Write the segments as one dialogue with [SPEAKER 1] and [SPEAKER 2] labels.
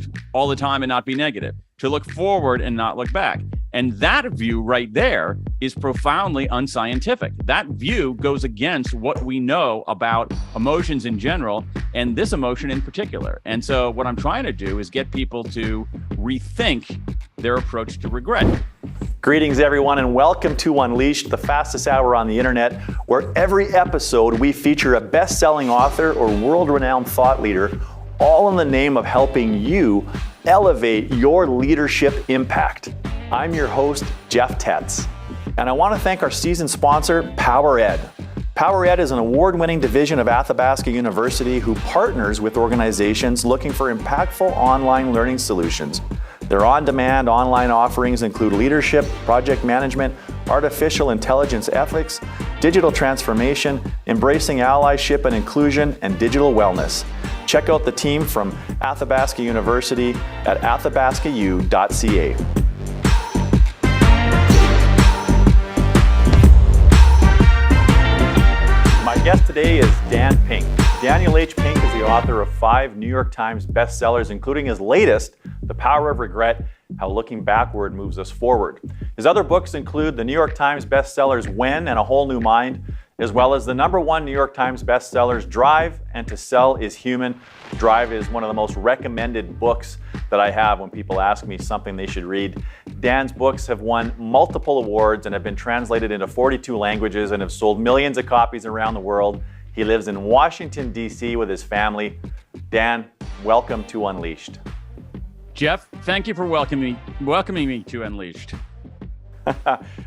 [SPEAKER 1] positive all the time and not be negative, to look forward and not look back. And that view right there is profoundly unscientific. That view goes against what we know about emotions in general and this emotion in particular. And so what I'm trying to do is get people to rethink their approach to regret.
[SPEAKER 2] Greetings, everyone, and welcome to Unleashed, the fastest hour on the internet, where every episode we feature a best-selling author or world-renowned thought leader, all in the name of helping you elevate your leadership impact. I'm your host, Jeff Tetz, and I want to thank our season sponsor, PowerEd. PowerEd is an award-winning division of Athabasca University who partners with organizations looking for impactful online learning solutions. Their on-demand online offerings include leadership, project management, artificial intelligence ethics, digital transformation, embracing allyship and inclusion, and digital wellness. Check out the team from Athabasca University at athabascau.ca. My guest today is Dan Pink. Daniel H. Pink is the author of 5 New York Times bestsellers, including his latest, The Power of Regret, How Looking Backward Moves Us Forward. His other books include the New York Times bestsellers When and A Whole New Mind, as well as the #1 New York Times bestsellers Drive and To Sell is Human. Drive is one of the most recommended books that I have when people ask me something they should read. Dan's books have won multiple awards and have been translated into 42 languages and have sold millions of copies around the world. He lives in Washington, D.C. with his family. Dan, welcome to Unleashed.
[SPEAKER 1] Jeff, thank you for welcoming me to Unleashed.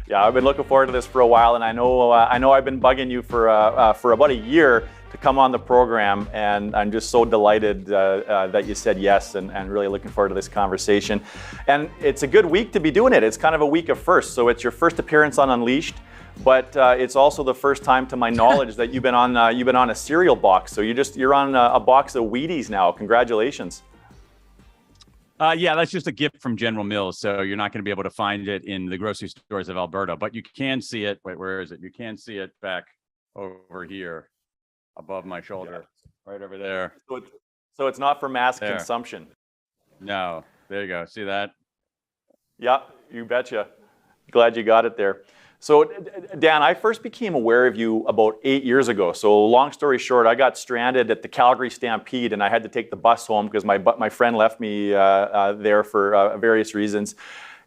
[SPEAKER 2] Yeah, I've been looking forward to this for a while, and I know I've been bugging you for about a year to come on the program, and I'm just so delighted that you said yes, and really looking forward to this conversation. And it's a good week to be doing it. It's kind of a week of firsts, so it's your first appearance on Unleashed, but it's also the first time, to my knowledge, that you've been on a cereal box. So you're on a box of Wheaties now. Congratulations.
[SPEAKER 1] Yeah, that's just a gift from General Mills, so you're not going to be able to find it in the grocery stores of Alberta, but you can see it. Wait, where is it? You can see it back over here, above my shoulder, right over there.
[SPEAKER 2] So it's not for mass consumption.
[SPEAKER 1] No, there you go. See that?
[SPEAKER 2] Yeah, you betcha. Glad you got it there. So, Dan, I first became aware of you about 8 years ago. So, long story short, I got stranded at the Calgary Stampede, and I had to take the bus home because my friend left me there for various reasons.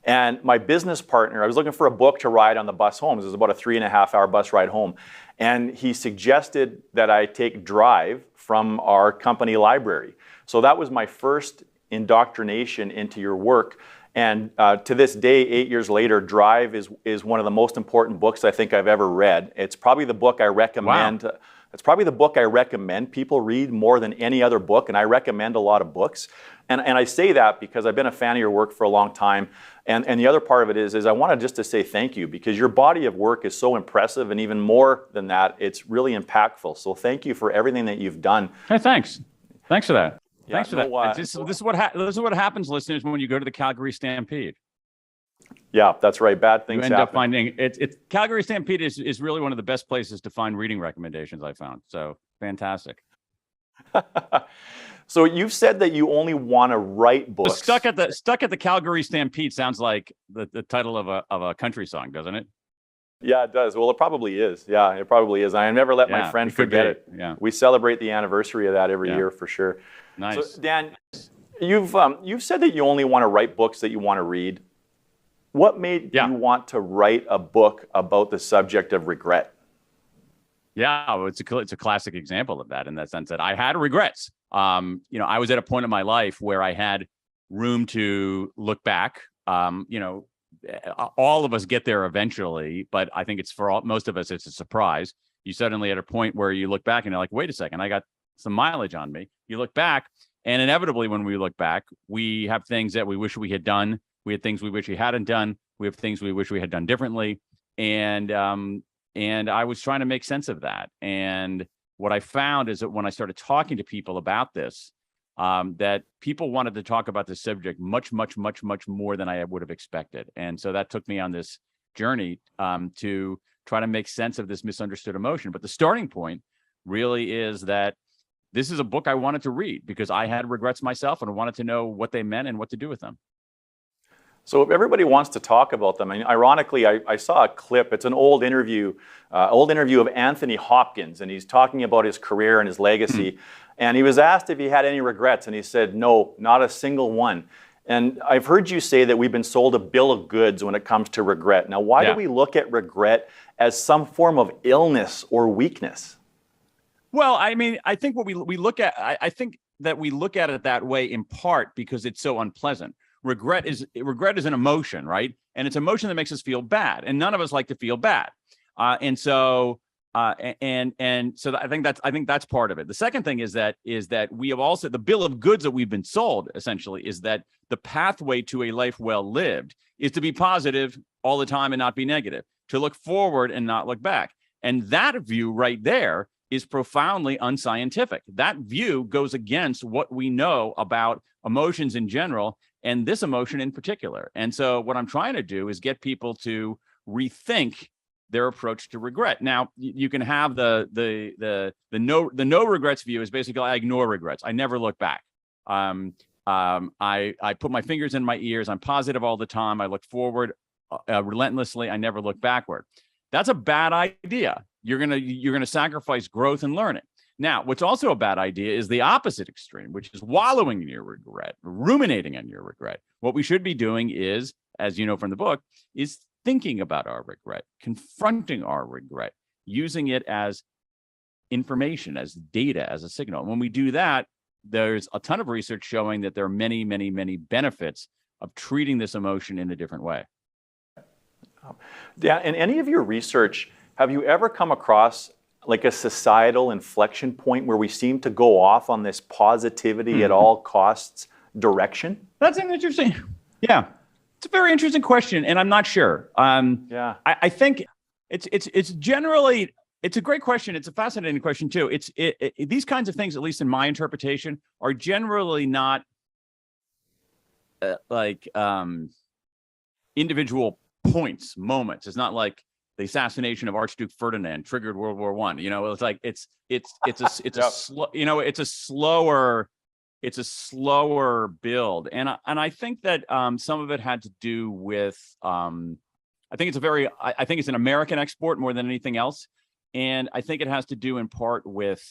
[SPEAKER 2] And my business partner, I was looking for a book to ride on the bus home. It was about a 3.5-hour bus ride home. And he suggested that I take Drive from our company library. So that was my first indoctrination into your work. And to this day, 8 years later, Drive is one of the most important books I think I've ever read. It's probably the book I recommend. Wow. It's probably the book I recommend people read more than any other book, and I recommend a lot of books. And I say that because I've been a fan of your work for a long time. And the other part of it is I wanted just to say thank you, because your body of work is so impressive, and even more than that, it's really impactful. So thank you for everything that you've done.
[SPEAKER 1] Hey, thanit's for that.
[SPEAKER 2] Yeah,
[SPEAKER 1] Thanks for that. This is what happens, listeners, when you go to the Calgary Stampede.
[SPEAKER 2] Yeah, that's right. Bad things happen.
[SPEAKER 1] You end up finding Calgary Stampede is really one of the best places to find reading recommendations I found. So fantastic.
[SPEAKER 2] So you've said that you only want to write books.
[SPEAKER 1] Stuck at the Calgary Stampede sounds like the title of a country song, doesn't it?
[SPEAKER 2] Yeah, it does. Well, it probably is. Yeah, it probably is. I never let my friend forget it.
[SPEAKER 1] Yeah.
[SPEAKER 2] We celebrate the anniversary of that every year for sure.
[SPEAKER 1] Nice.
[SPEAKER 2] So, Dan, you've said that you only want to write books that you want to read. What made you want to write a book about the subject of regret?
[SPEAKER 1] Yeah, well, it's a classic example of that, in that sense that I had regrets. I was at a point in my life where I had room to look back. All of us get there eventually, but I think most of us, it's a surprise. You suddenly at a point where you look back and you're like, wait a second, I got some mileage on me. You look back, and inevitably when we look back, we have things that we wish we had done. We had things we wish we hadn't done. We have things we wish we had done differently. And I was trying to make sense of that. And what I found is that when I started talking to people about this, that people wanted to talk about this subject much, much, much, much more than I would have expected. And so that took me on this journey to try to make sense of this misunderstood emotion. But the starting point really is that this is a book I wanted to read because I had regrets myself and I wanted to know what they meant and what to do with them.
[SPEAKER 2] So if everybody wants to talk about them, and ironically, I saw a clip. It's an old interview of Anthony Hopkins, and he's talking about his career and his legacy. And he was asked if he had any regrets, and he said, no, not a single one. And I've heard you say that we've been sold a bill of goods when it comes to regret. Now, why do we look at regret as some form of illness or weakness?
[SPEAKER 1] Well, I mean, I think what we look at, I think that we look at it that way in part because it's so unpleasant. Regret is an emotion, right? And it's an emotion that makes us feel bad, and none of us like to feel bad. So I think that's part of it. The second thing is that we have also, the bill of goods that we've been sold essentially is that the pathway to a life well lived is to be positive all the time and not be negative, to look forward and not look back. And that view right there is profoundly unscientific. That view goes against what we know about emotions in general, and this emotion in particular. And so what I'm trying to do is get people to rethink their approach to regret. Now, you can have the no regrets view is basically I ignore regrets. I never look back. I put my fingers in my ears. I'm positive all the time. I look forward relentlessly. I never look backward. That's a bad idea. You're gonna sacrifice growth and learning. Now, what's also a bad idea is the opposite extreme, which is wallowing in your regret, ruminating on your regret. What we should be doing is, as you know from the book, is thinking about our regret, confronting our regret, using it as information, as data, as a signal. And when we do that, there's a ton of research showing that there are many, many, many benefits of treating this emotion in a different way.
[SPEAKER 2] Yeah, in any of your research, have you ever come across like a societal inflection point where we seem to go off on this positivity at all costs direction?
[SPEAKER 1] That's an interesting, yeah. It's a very interesting question, and I'm not sure. I think it's generally, it's a great question. It's a fascinating question too. These kinds of things, at least in my interpretation, are generally not individual points, moments. It's not like the assassination of Archduke Ferdinand triggered World War I. You know, it's like it's a slower build, and I think that some of it had to do with I think it's an American export more than anything else, and I think it has to do in part with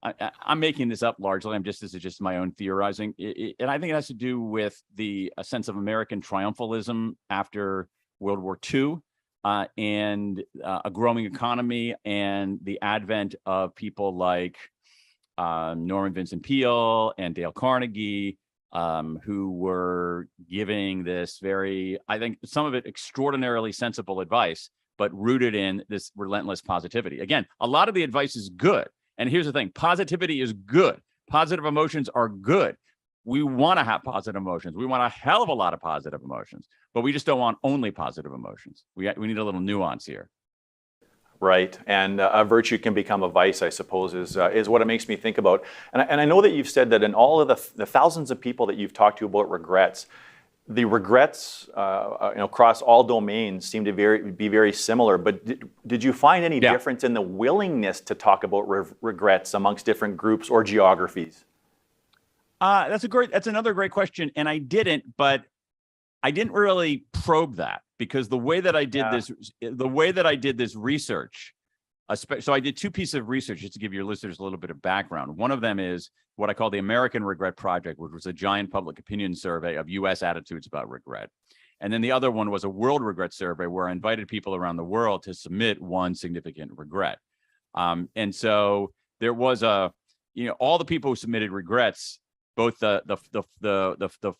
[SPEAKER 1] I'm making this up largely. This is just my own theorizing, and I think it has to do with a sense of American triumphalism after World War II. And a growing economy and the advent of people like Norman Vincent Peale and Dale Carnegie, who were giving this very, I think some of it extraordinarily sensible advice, but rooted in this relentless positivity. Again, a lot of the advice is good. And here's the thing, positivity is good. Positive emotions are good. We want to have positive emotions. We want a hell of a lot of positive emotions, but we just don't want only positive emotions. We need a little nuance here.
[SPEAKER 2] Right, and a virtue can become a vice, I suppose, is what it makes me think about. And I know that you've said that in all of the thousands of people that you've talked to about regrets, the regrets across all domains seem to be very similar. But did you find any difference in the willingness to talk about regrets amongst different groups or geographies?
[SPEAKER 1] That's another great question, and I didn't really probe that because the way that I did this research, so I did two pieces of research just to give your listeners a little bit of background. One of them is what I call the American Regret Project, which was a giant public opinion survey of U.S. attitudes about regret, and then the other one was a world regret survey where I invited people around the world to submit one significant regret, and so there was all the people who submitted regrets. Both the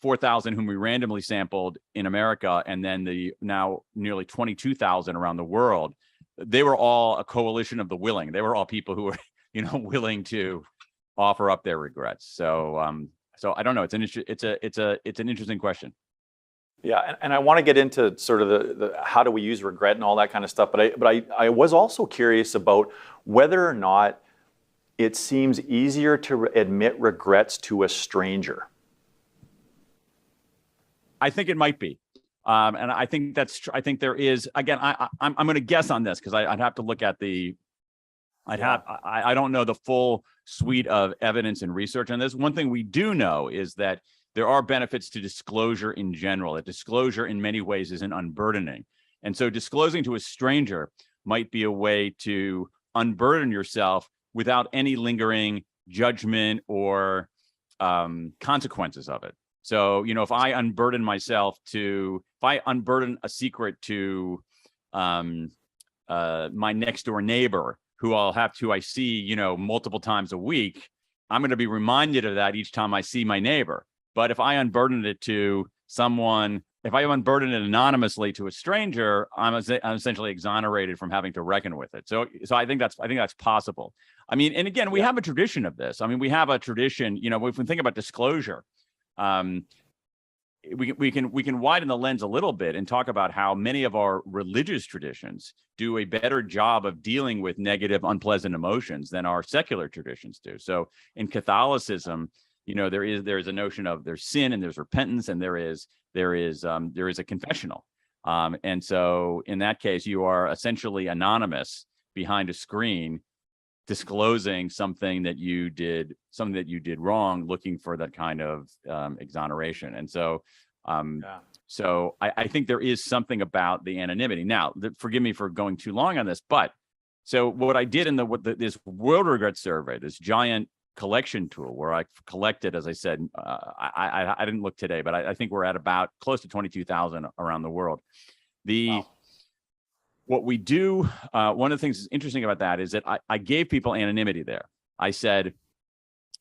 [SPEAKER 1] 4,000 whom we randomly sampled in America, and then the now nearly 22,000 around the world, they were all a coalition of the willing. They were all people who were, willing to offer up their regrets. So, so I don't know. It's an interesting question.
[SPEAKER 2] Yeah, and I want to get into sort of the how do we use regret and all that kind of stuff. But I was also curious about whether or not it seems easier to admit regrets to a stranger.
[SPEAKER 1] I think it might be. And I think I think there is, again, I'm going to guess on this because I'd have to look at the I don't know the full suite of evidence and research on this. One thing we do know is that there are benefits to disclosure in general. That disclosure in many ways is an unburdening. And so disclosing to a stranger might be a way to unburden yourself without any lingering judgment or consequences of it. So, if I unburden a secret to my next door neighbor, who I see, multiple times a week, I'm going to be reminded of that each time I see my neighbor. But if I unburden it to someone, if I unburden it anonymously to a stranger, I'm essentially exonerated from having to reckon with it. So I think that's possible. I mean, and again, we have a tradition of this. I mean, we have a tradition, if we think about disclosure, we can widen the lens a little bit and talk about how many of our religious traditions do a better job of dealing with negative, unpleasant emotions than our secular traditions do. So in Catholicism, there is a notion of there's sin and there's repentance, and there is a confessional. And so in that case, you are essentially anonymous behind a screen, disclosing something that you did wrong, looking for that kind of exoneration. And so so I think there is something about the anonymity. Now, forgive me for going too long on this, but so what I did in this World Regret Survey, this giant collection tool where I collected, as I said, I didn't look today, but I think we're at about close to 22,000 around the world. What we do, one of the things that's interesting about that is that I gave people anonymity there. I said,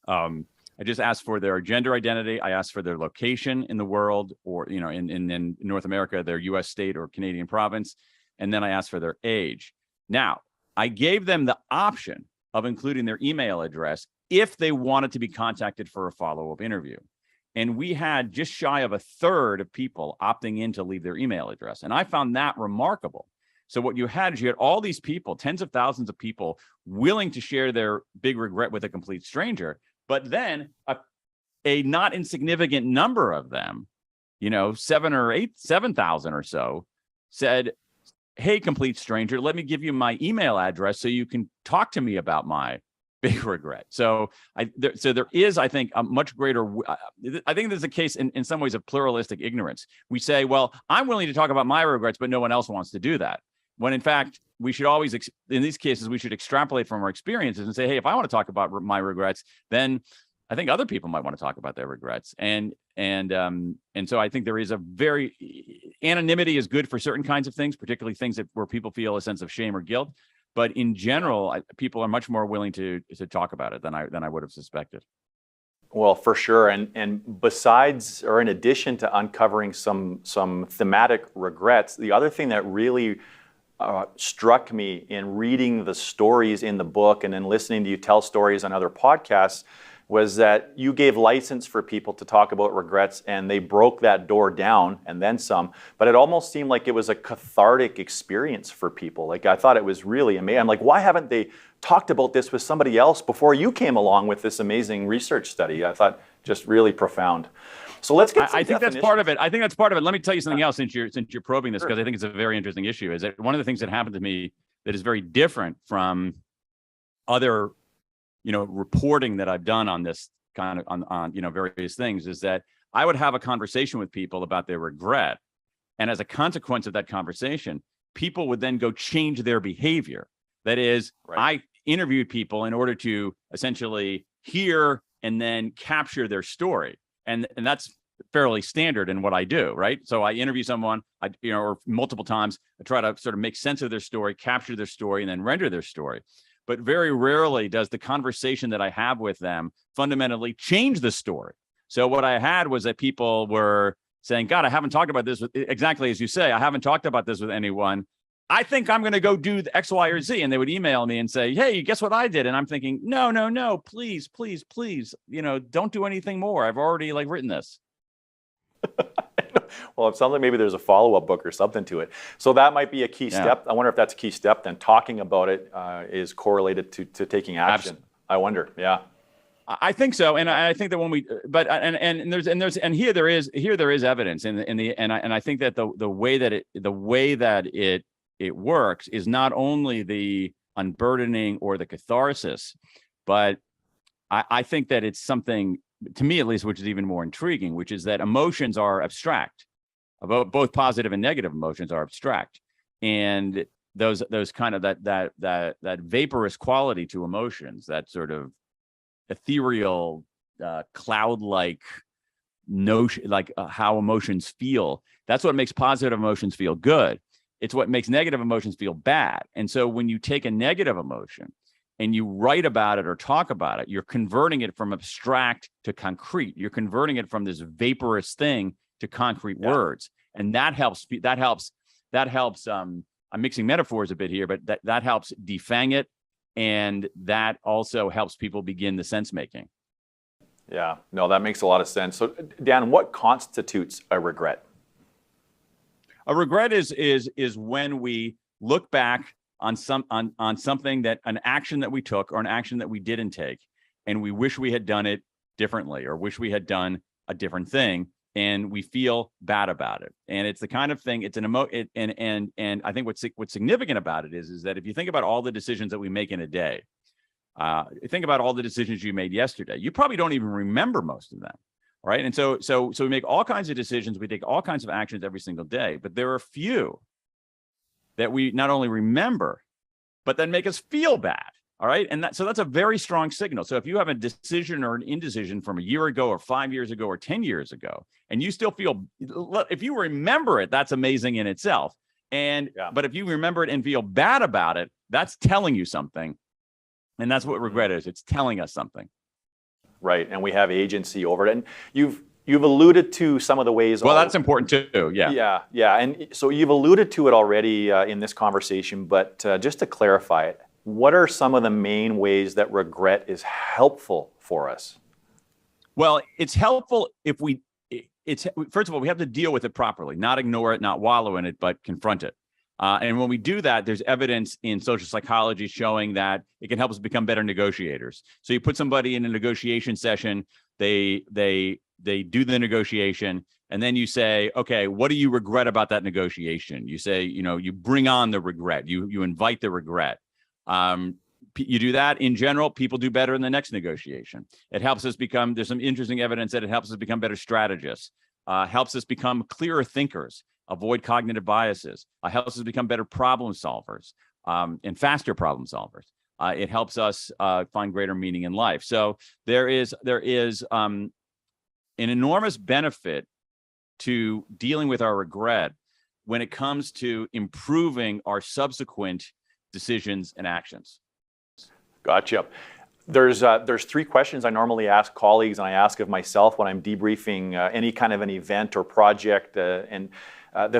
[SPEAKER 1] I just asked for their gender identity. I asked for their location in the world, or, in North America, their US state or Canadian province. And then I asked for their age. Now, I gave them the option of including their email address if they wanted to be contacted for a follow-up interview. And we had just shy of a third of people opting in to leave their email address. And I found that remarkable. So what you had is all these people, tens of thousands of people, willing to share their big regret with a complete stranger. But then a not insignificant number of them, 7,000 or so, said, hey, complete stranger, let me give you my email address so you can talk to me about my big regret. So there is, I think, a much greater, I think there's a case in some ways of pluralistic ignorance. We say, well, I'm willing to talk about my regrets, but no one else wants to do that. When in fact, we should always, in these cases, we should extrapolate from our experiences and say, hey, if I want to talk about my regrets, then I think other people might want to talk about their regrets. And so I think there is anonymity is good for certain kinds of things, particularly things where people feel a sense of shame or guilt. But in general, people are much more willing to talk about it than I would have suspected.
[SPEAKER 2] Well, for sure. And besides, or in addition to uncovering some thematic regrets, the other thing that really struck me in reading the stories in the book and then listening to you tell stories on other podcasts was that you gave license for people to talk about regrets, and they broke that door down and then some. But it almost seemed like it was a cathartic experience for people. Like, I thought it was really amazing. I'm like, why haven't they talked about this with somebody else before you came along with this amazing research study? I thought just really profound. So let's get.
[SPEAKER 1] I think that's part of it. Let me tell you something else, since you're probing this, because I think it's a very interesting issue. Is that one of the things that happened to me that is very different from other, reporting that I've done on this kind of on various things, is that I would have a conversation with people about their regret, and as a consequence of that conversation, people would then go change their behavior. That is, I interviewed people in order to essentially hear and then capture their story. And that's fairly standard in what I do, right? So I interview someone, or multiple times, I try to sort of make sense of their story, capture their story, and then render their story. But very rarely does the conversation that I have with them fundamentally change the story. So what I had was that people were saying, God, I haven't talked about this exactly as you say, I haven't talked about this with anyone. I think I'm going to go do the X, Y, or Z. And they would email me and say, hey, guess what I did? And I'm thinking, no, please, don't do anything more. I've already written this.
[SPEAKER 2] Well, it sounds like maybe there's a follow-up book or something to it. So that might be a key step. I wonder if that's a key step then. Talking about it is correlated to taking action. I wonder. Yeah.
[SPEAKER 1] I think so, and I think that when we, but here there is evidence and I think that the way that it works is not only the unburdening or the catharsis. But I think that it's something, to me at least, which is even more intriguing, which is that emotions are abstract. Both positive and negative emotions are abstract, and those kind of that vaporous quality to emotions, that sort of ethereal, cloud-like notion, like how emotions feel. That's what makes positive emotions feel good. It's what makes negative emotions feel bad. And so when you take a negative emotion and you write about it or talk about it, you're converting it from abstract to concrete. You're converting it from this vaporous thing to concrete words. And that helps. I'm mixing metaphors a bit here, but that helps defang it. And that also helps people begin the sense making.
[SPEAKER 2] Yeah, no, that makes a lot of sense. So Dan, what constitutes a regret?
[SPEAKER 1] A regret is when we look back on something, that an action that we took or an action that we didn't take, and we wish we had done it differently or wish we had done a different thing, and we feel bad about it. And it's the kind of thing, it's an and I think what's significant about it is that if you think about all the decisions that we make in a day, think about all the decisions you made yesterday, you probably don't even remember most of them. Right. And so we make all kinds of decisions. We take all kinds of actions every single day. But there are a few that we not only remember, but then make us feel bad. All right. And so that's a very strong signal. So if you have a decision or an indecision from a year ago or 5 years ago or 10 years ago, and you still feel, if you remember it, that's amazing in itself. But if you remember it and feel bad about it, that's telling you something. And that's what regret is. It's telling us something.
[SPEAKER 2] Right, and we have agency over it. And you've alluded to some of the ways.
[SPEAKER 1] Well, that's important too.
[SPEAKER 2] Yeah. And so you've alluded to it already in this conversation, but just to clarify it, what are some of the main ways that regret is helpful for us?
[SPEAKER 1] Well, it's helpful if first of all, we have to deal with it properly, not ignore it, not wallow in it, but confront it. And when we do that, there's evidence in social psychology showing that it can help us become better negotiators. So you put somebody in a negotiation session, they do the negotiation, and then you say, okay, what do you regret about that negotiation? You say, you bring on the regret, you invite the regret. You do that in general, people do better in the next negotiation. It helps us there's some interesting evidence that it helps us become better strategists, helps us become clearer thinkers, avoid cognitive biases, helps us become better problem solvers, and faster problem solvers. It helps us find greater meaning in life. So there is an enormous benefit to dealing with our regret when it comes to improving our subsequent decisions and actions.
[SPEAKER 2] Gotcha. There's 3 questions I normally ask colleagues, and I ask of myself when I'm debriefing any kind of an event or project. The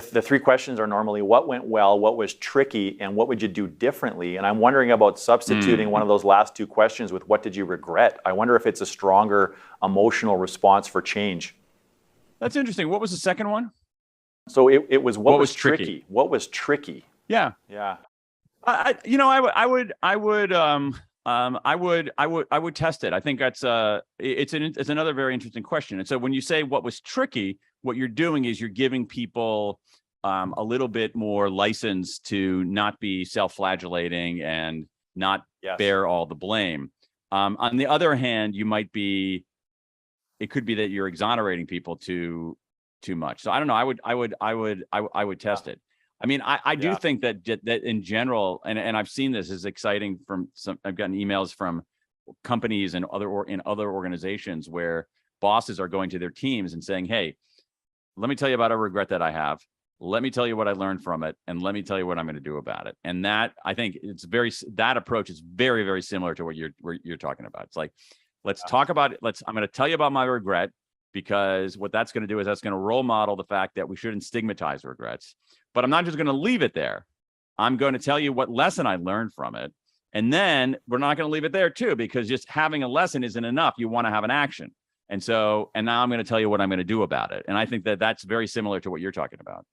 [SPEAKER 2] 3 questions are normally what went well, what was tricky, and what would you do differently? And I'm wondering about substituting one of those last 2 questions with what did you regret? I wonder if it's a stronger emotional response for change.
[SPEAKER 1] That's interesting. What was the second one?
[SPEAKER 2] So it was what was tricky? What was tricky?
[SPEAKER 1] Yeah. I would test it. I think that's it's another very interesting question. And so when you say what was tricky, what you're doing is you're giving people a little bit more license to not be self-flagellating and not bear all the blame. On the other hand, it could be that you're exonerating people too much. So I don't know. I would test it. I mean, I do think that in general, and I've seen this is exciting I've gotten emails from companies and other organizations where bosses are going to their teams and saying, hey, let me tell you about a regret that I have. Let me tell you what I learned from it. And let me tell you what I'm going to do about it. And that, I think that approach is very, very similar to what you're talking about. It's like, let's talk about it. I'm going to tell you about my regret, because what that's going to do is that's going to role model the fact that we shouldn't stigmatize regrets. But I'm not just going to leave it there. I'm going to tell you what lesson I learned from it. And then we're not going to leave it there too, because just having a lesson isn't enough. You want to have an action. And now I'm going to tell you what I'm going to do about it. And I think that that's very similar to what you're talking about.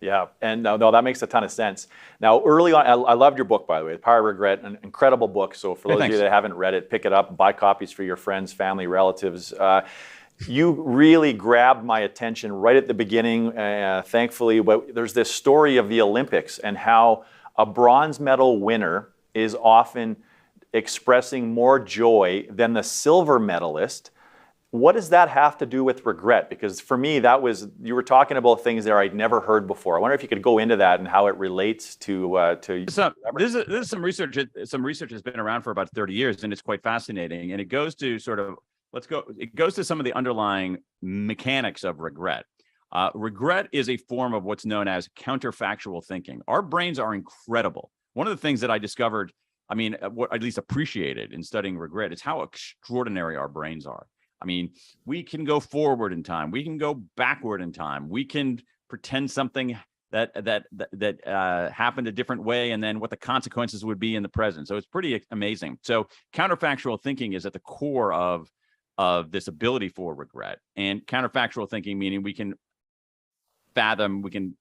[SPEAKER 2] Yeah, and no, that makes a ton of sense. Now, early on, I loved your book, by the way, The Power of Regret, an incredible book. So for those of you that haven't read it, pick it up, buy copies for your friends, family, relatives. You really grabbed my attention right at the beginning, thankfully. But there's this story of the Olympics and how a bronze medal winner is often expressing more joy than the silver medalist. What does that have to do with regret? Because for me, you were talking about things there I'd never heard before. I wonder if you could go into that and how it relates to.
[SPEAKER 1] This is some research. Some research has been around for about 30 years, and it's quite fascinating. And it goes to it goes to some of the underlying mechanics of regret. Regret is a form of what's known as counterfactual thinking. Our brains are incredible. One of the things that I discovered, what I at least appreciated in studying regret, is how extraordinary our brains are. I mean, we can go forward in time. We can go backward in time. We can pretend something that happened a different way, and then what the consequences would be in the present. So it's pretty amazing. So counterfactual thinking is at the core of this ability for regret. And counterfactual thinking, meaning we can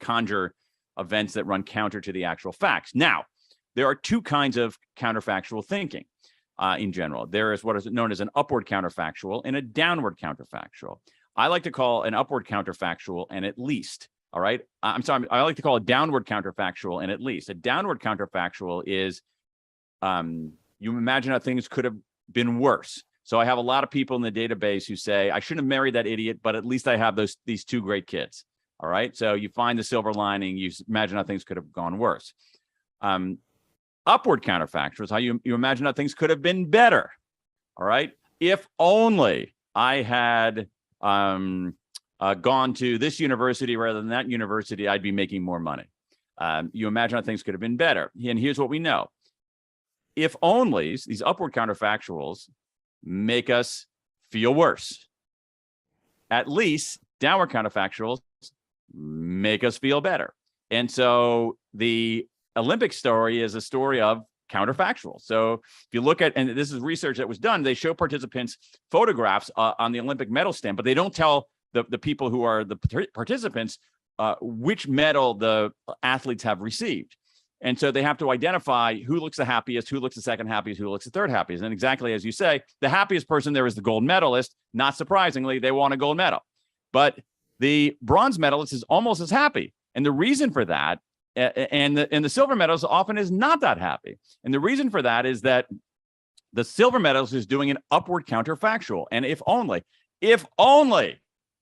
[SPEAKER 1] conjure events that run counter to the actual facts. Now, there are two kinds of counterfactual thinking. In general, there is what is known as an upward counterfactual and a downward counterfactual. I like to call an upward counterfactual and at least. All right. I'm sorry. I like to call a downward counterfactual and at least. A downward counterfactual is you imagine how things could have been worse. So I have a lot of people in the database who say, I shouldn't have married that idiot, but at least I have these two great kids. All right. So you find the silver lining. You imagine how things could have gone worse. Upward counterfactual is how you imagine how things could have been better. All right. If only I had gone to this university rather than that university, I'd be making more money. You imagine how things could have been better. And here's what we know. If onlys, these upward counterfactuals, make us feel worse. At least downward counterfactuals make us feel better. And so the Olympic story is a story of counterfactual. So if you look at, and this is research that was done, they show participants photographs on the Olympic medal stand, but they don't tell the people who are the participants which medal the athletes have received. And so they have to identify who looks the happiest, who looks the second happiest, who looks the third happiest. And exactly as you say, the happiest person there is the gold medalist. Not surprisingly, they won a gold medal. But the bronze medalist is almost as happy. And the reason for that, and the silver medalist often is not that happy. And the reason for that is that the silver medalist is doing an upward counterfactual. And if only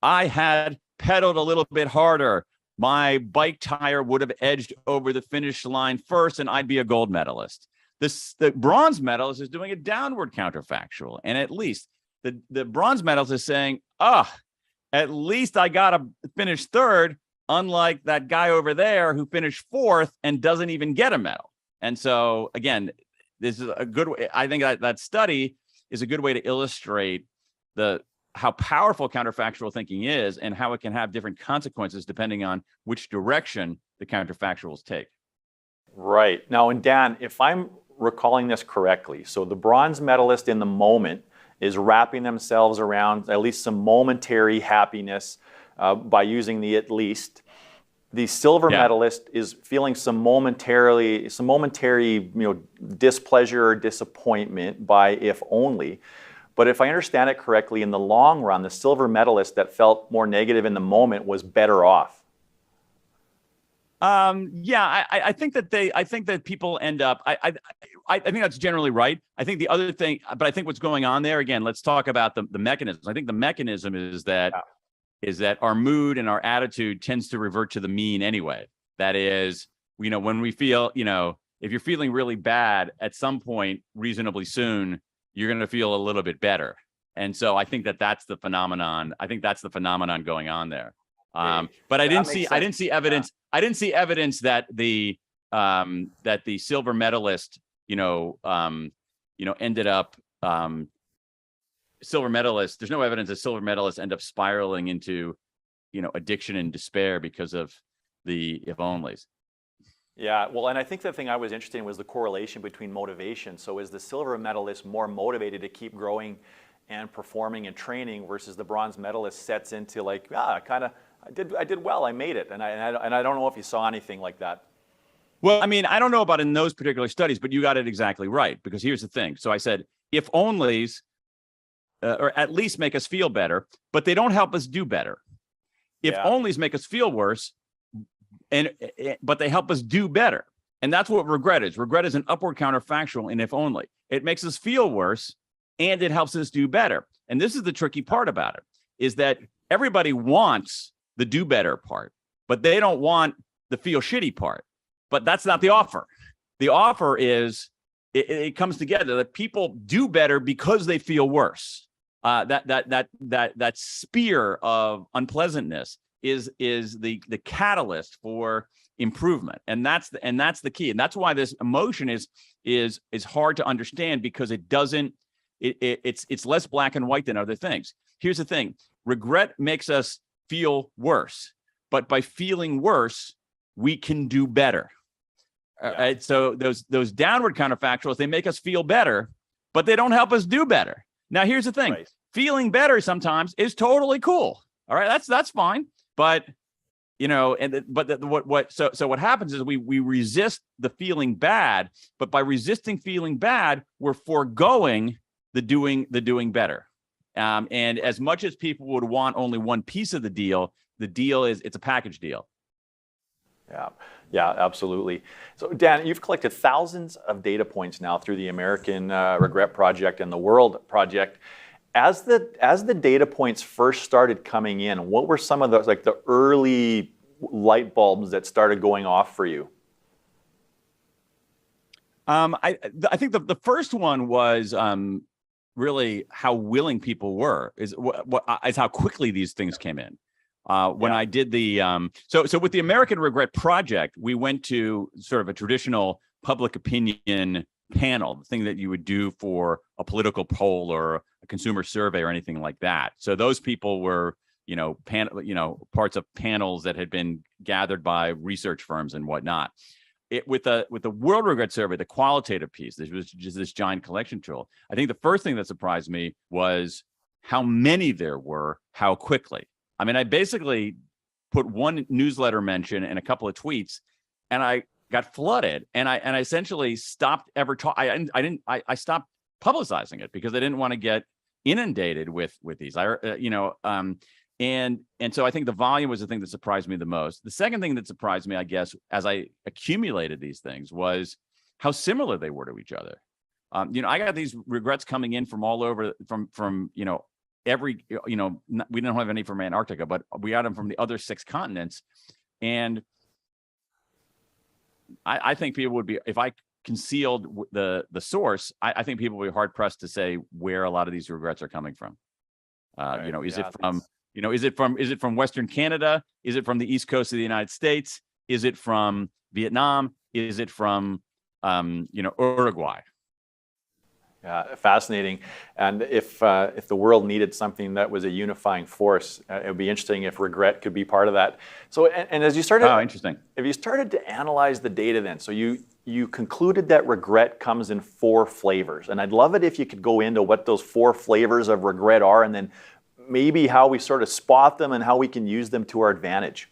[SPEAKER 1] I had pedaled a little bit harder, my bike tire would have edged over the finish line first, and I'd be a gold medalist. The bronze medalist is doing a downward counterfactual. And at least the bronze medalist is saying, at least I got to finish third, unlike that guy over there who finished fourth and doesn't even get a medal. And so, again, this is a good way. I think that study is a good way to illustrate how powerful counterfactual thinking is and how it can have different consequences depending on which direction the counterfactuals take.
[SPEAKER 2] Right. Now, and Dan, if I'm recalling this correctly, so the bronze medalist in the moment is wrapping themselves around at least some momentary happiness by using the at least. The silver medalist is feeling some momentary, displeasure or disappointment by if only. But if I understand it correctly, in the long run, the silver medalist that felt more negative in the moment was better off.
[SPEAKER 1] I think that people end up, I think that's generally right. I think the other thing, but I think what's going on there, again, let's talk about the mechanisms. I think the mechanism is that our mood and our attitude tends to revert to the mean anyway. That is, when we feel, if you're feeling really bad at some point reasonably soon, you're going to feel a little bit better. And so I think that's the phenomenon. I think that's the phenomenon going on there. But I didn't see evidence. I didn't see evidence that the silver medalist, ended up silver medalists. There's no evidence that silver medalists end up spiraling into, addiction and despair because of the if onlys.
[SPEAKER 2] Yeah, well, and I think the thing I was interested in was the correlation between motivation. So is the silver medalist more motivated to keep growing and performing and training versus the bronze medalist sets into I did well, I made it, and I don't know if you saw anything like that.
[SPEAKER 1] Well, I don't know about in those particular studies, but you got it exactly right, because here's the thing. So I said if onlys, or at least make us feel better, but they don't help us do better. If onlys make us feel worse, but they help us do better. And that's what regret is. Regret is an upward counterfactual and if only. It makes us feel worse and it helps us do better. And this is the tricky part about it, is that everybody wants the do better part, but they don't want the feel shitty part. But that's not the offer. The offer is it comes together that people do better because they feel worse. That spear of unpleasantness is the catalyst for improvement, and that's the key, and that's why this emotion is hard to understand, because it's less black and white than other things. Here's the thing: regret makes us feel worse, but by feeling worse, we can do better.
[SPEAKER 2] Yeah.
[SPEAKER 1] So those downward counterfactuals, they make us feel better, but they don't help us do better. Now, here's the thing: feeling better sometimes is totally cool. All right, that's fine, but what happens is we resist the feeling bad, but by resisting feeling bad, we're foregoing the doing better. And as much as people would want only one piece of the deal is it's a package deal.
[SPEAKER 2] Yeah, absolutely. So Dan, you've collected thousands of data points now through the American Regret Project and the World Project. As the data points first started coming in, what were some of those, like the early light bulbs that started going off for you?
[SPEAKER 1] I think the first one was really how willing people were, is how quickly these things came in. When I did the so with the American Regret Project, we went to sort of a traditional public opinion panel, the thing that you would do for a political poll or a consumer survey or anything like that. So those people were, parts of panels that had been gathered by research firms and whatnot. With the World Regret Survey, the qualitative piece, this was just this giant collection tool. I think the first thing that surprised me was how many there were, how quickly. I mean, I basically put one newsletter mention and a couple of tweets, and I got flooded, and I essentially stopped ever talking. I stopped publicizing it because I didn't want to get inundated with these. And so I think the volume was the thing that surprised me the most. The second thing that surprised me, I guess, as I accumulated these things, was how similar they were to each other. I got these regrets coming in from all over, from every, we don't have any from Antarctica, but we got them from the other 6 continents. And I think people would be, if I concealed the source, I think people would be hard pressed to say where a lot of these regrets are coming from. Is it from Western Canada? Is it from the East Coast of the United States? Is it from Vietnam? Is it from Uruguay?
[SPEAKER 2] Yeah, fascinating. And if the world needed something that was a unifying force, it would be interesting if regret could be part of that. So, and as you started,
[SPEAKER 1] interesting.
[SPEAKER 2] If you started to analyze the data, then, so you concluded that regret comes in 4 flavors, and I'd love it if you could go into what those 4 flavors of regret are, and then maybe how we sort of spot them and how we can use them to our advantage.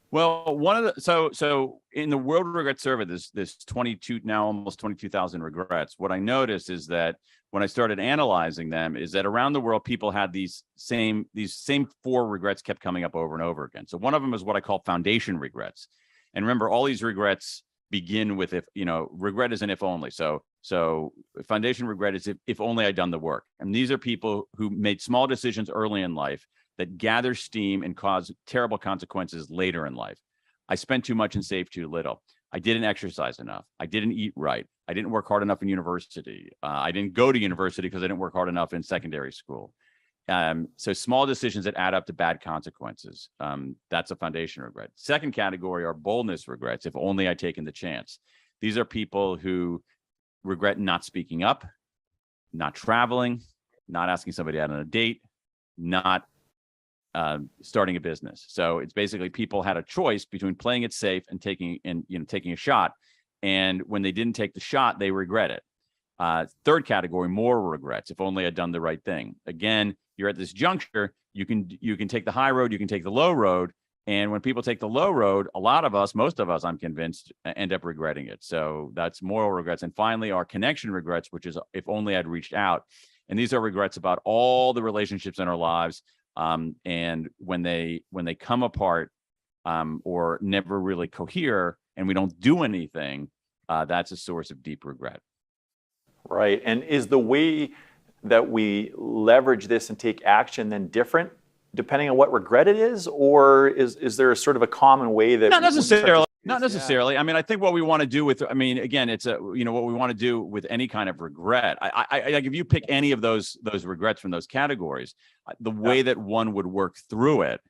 [SPEAKER 1] Well, so in the World Regret Survey, this 22, now almost 22,000 regrets. What I noticed is that when I started analyzing them, is that around the world, people had these same 4 regrets kept coming up over and over again. So one of them is what I call foundation regrets. And remember, all these regrets begin with regret is an if only. So foundation regret is if only I'd done the work. And these are people who made small decisions early in life that gather steam and cause terrible consequences later in life. I spent too much and saved too little. I didn't exercise enough. I didn't eat right. I didn't work hard enough in university. I didn't go to university because I didn't work hard enough in secondary school. So small decisions that add up to bad consequences. That's a foundation regret. Second category are boldness regrets. If only I'd taken the chance. These are people who regret not speaking up, not traveling, not asking somebody out on a date, not starting a business. So it's basically people had a choice between playing it safe and taking a shot. And when they didn't take the shot, they regret it. Third category, moral regrets. If only I'd done the right thing. Again, you're at this juncture. You can take the high road. You can take the low road. And when people take the low road, a lot of us, most of us, I'm convinced, end up regretting it. So that's moral regrets. And finally, our connection regrets, which is if only I'd reached out. And these are regrets about all the relationships in our lives. And when they come apart or never really cohere and we don't do anything, that's a source of deep regret.
[SPEAKER 2] Right. And is the way that we leverage this and take action then different depending on what regret it is? Or is there a sort of a common way that—
[SPEAKER 1] Not necessarily. Not necessarily. Yeah. I mean, I think what we want to do with, I mean, again, it's what we want to do with any kind of regret. I like, if you pick any of those regrets from those categories, the way that one would work through it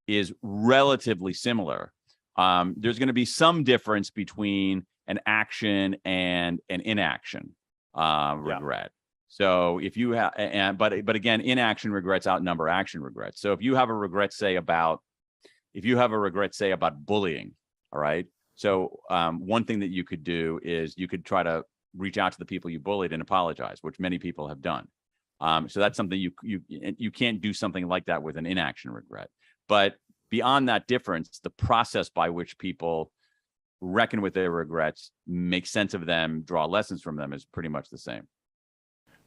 [SPEAKER 1] is relatively similar. There's going to be some difference between an action and an inaction regret. So if you have, but again, inaction regrets outnumber action regrets. So if you have a regret, say about bullying, all right. So one thing that you could do is you could try to reach out to the people you bullied and apologize, which many people have done. So that's something you can't do something like that with an inaction regret. But beyond that difference, the process by which people reckon with their regrets, make sense of them, draw lessons from them is pretty much the same.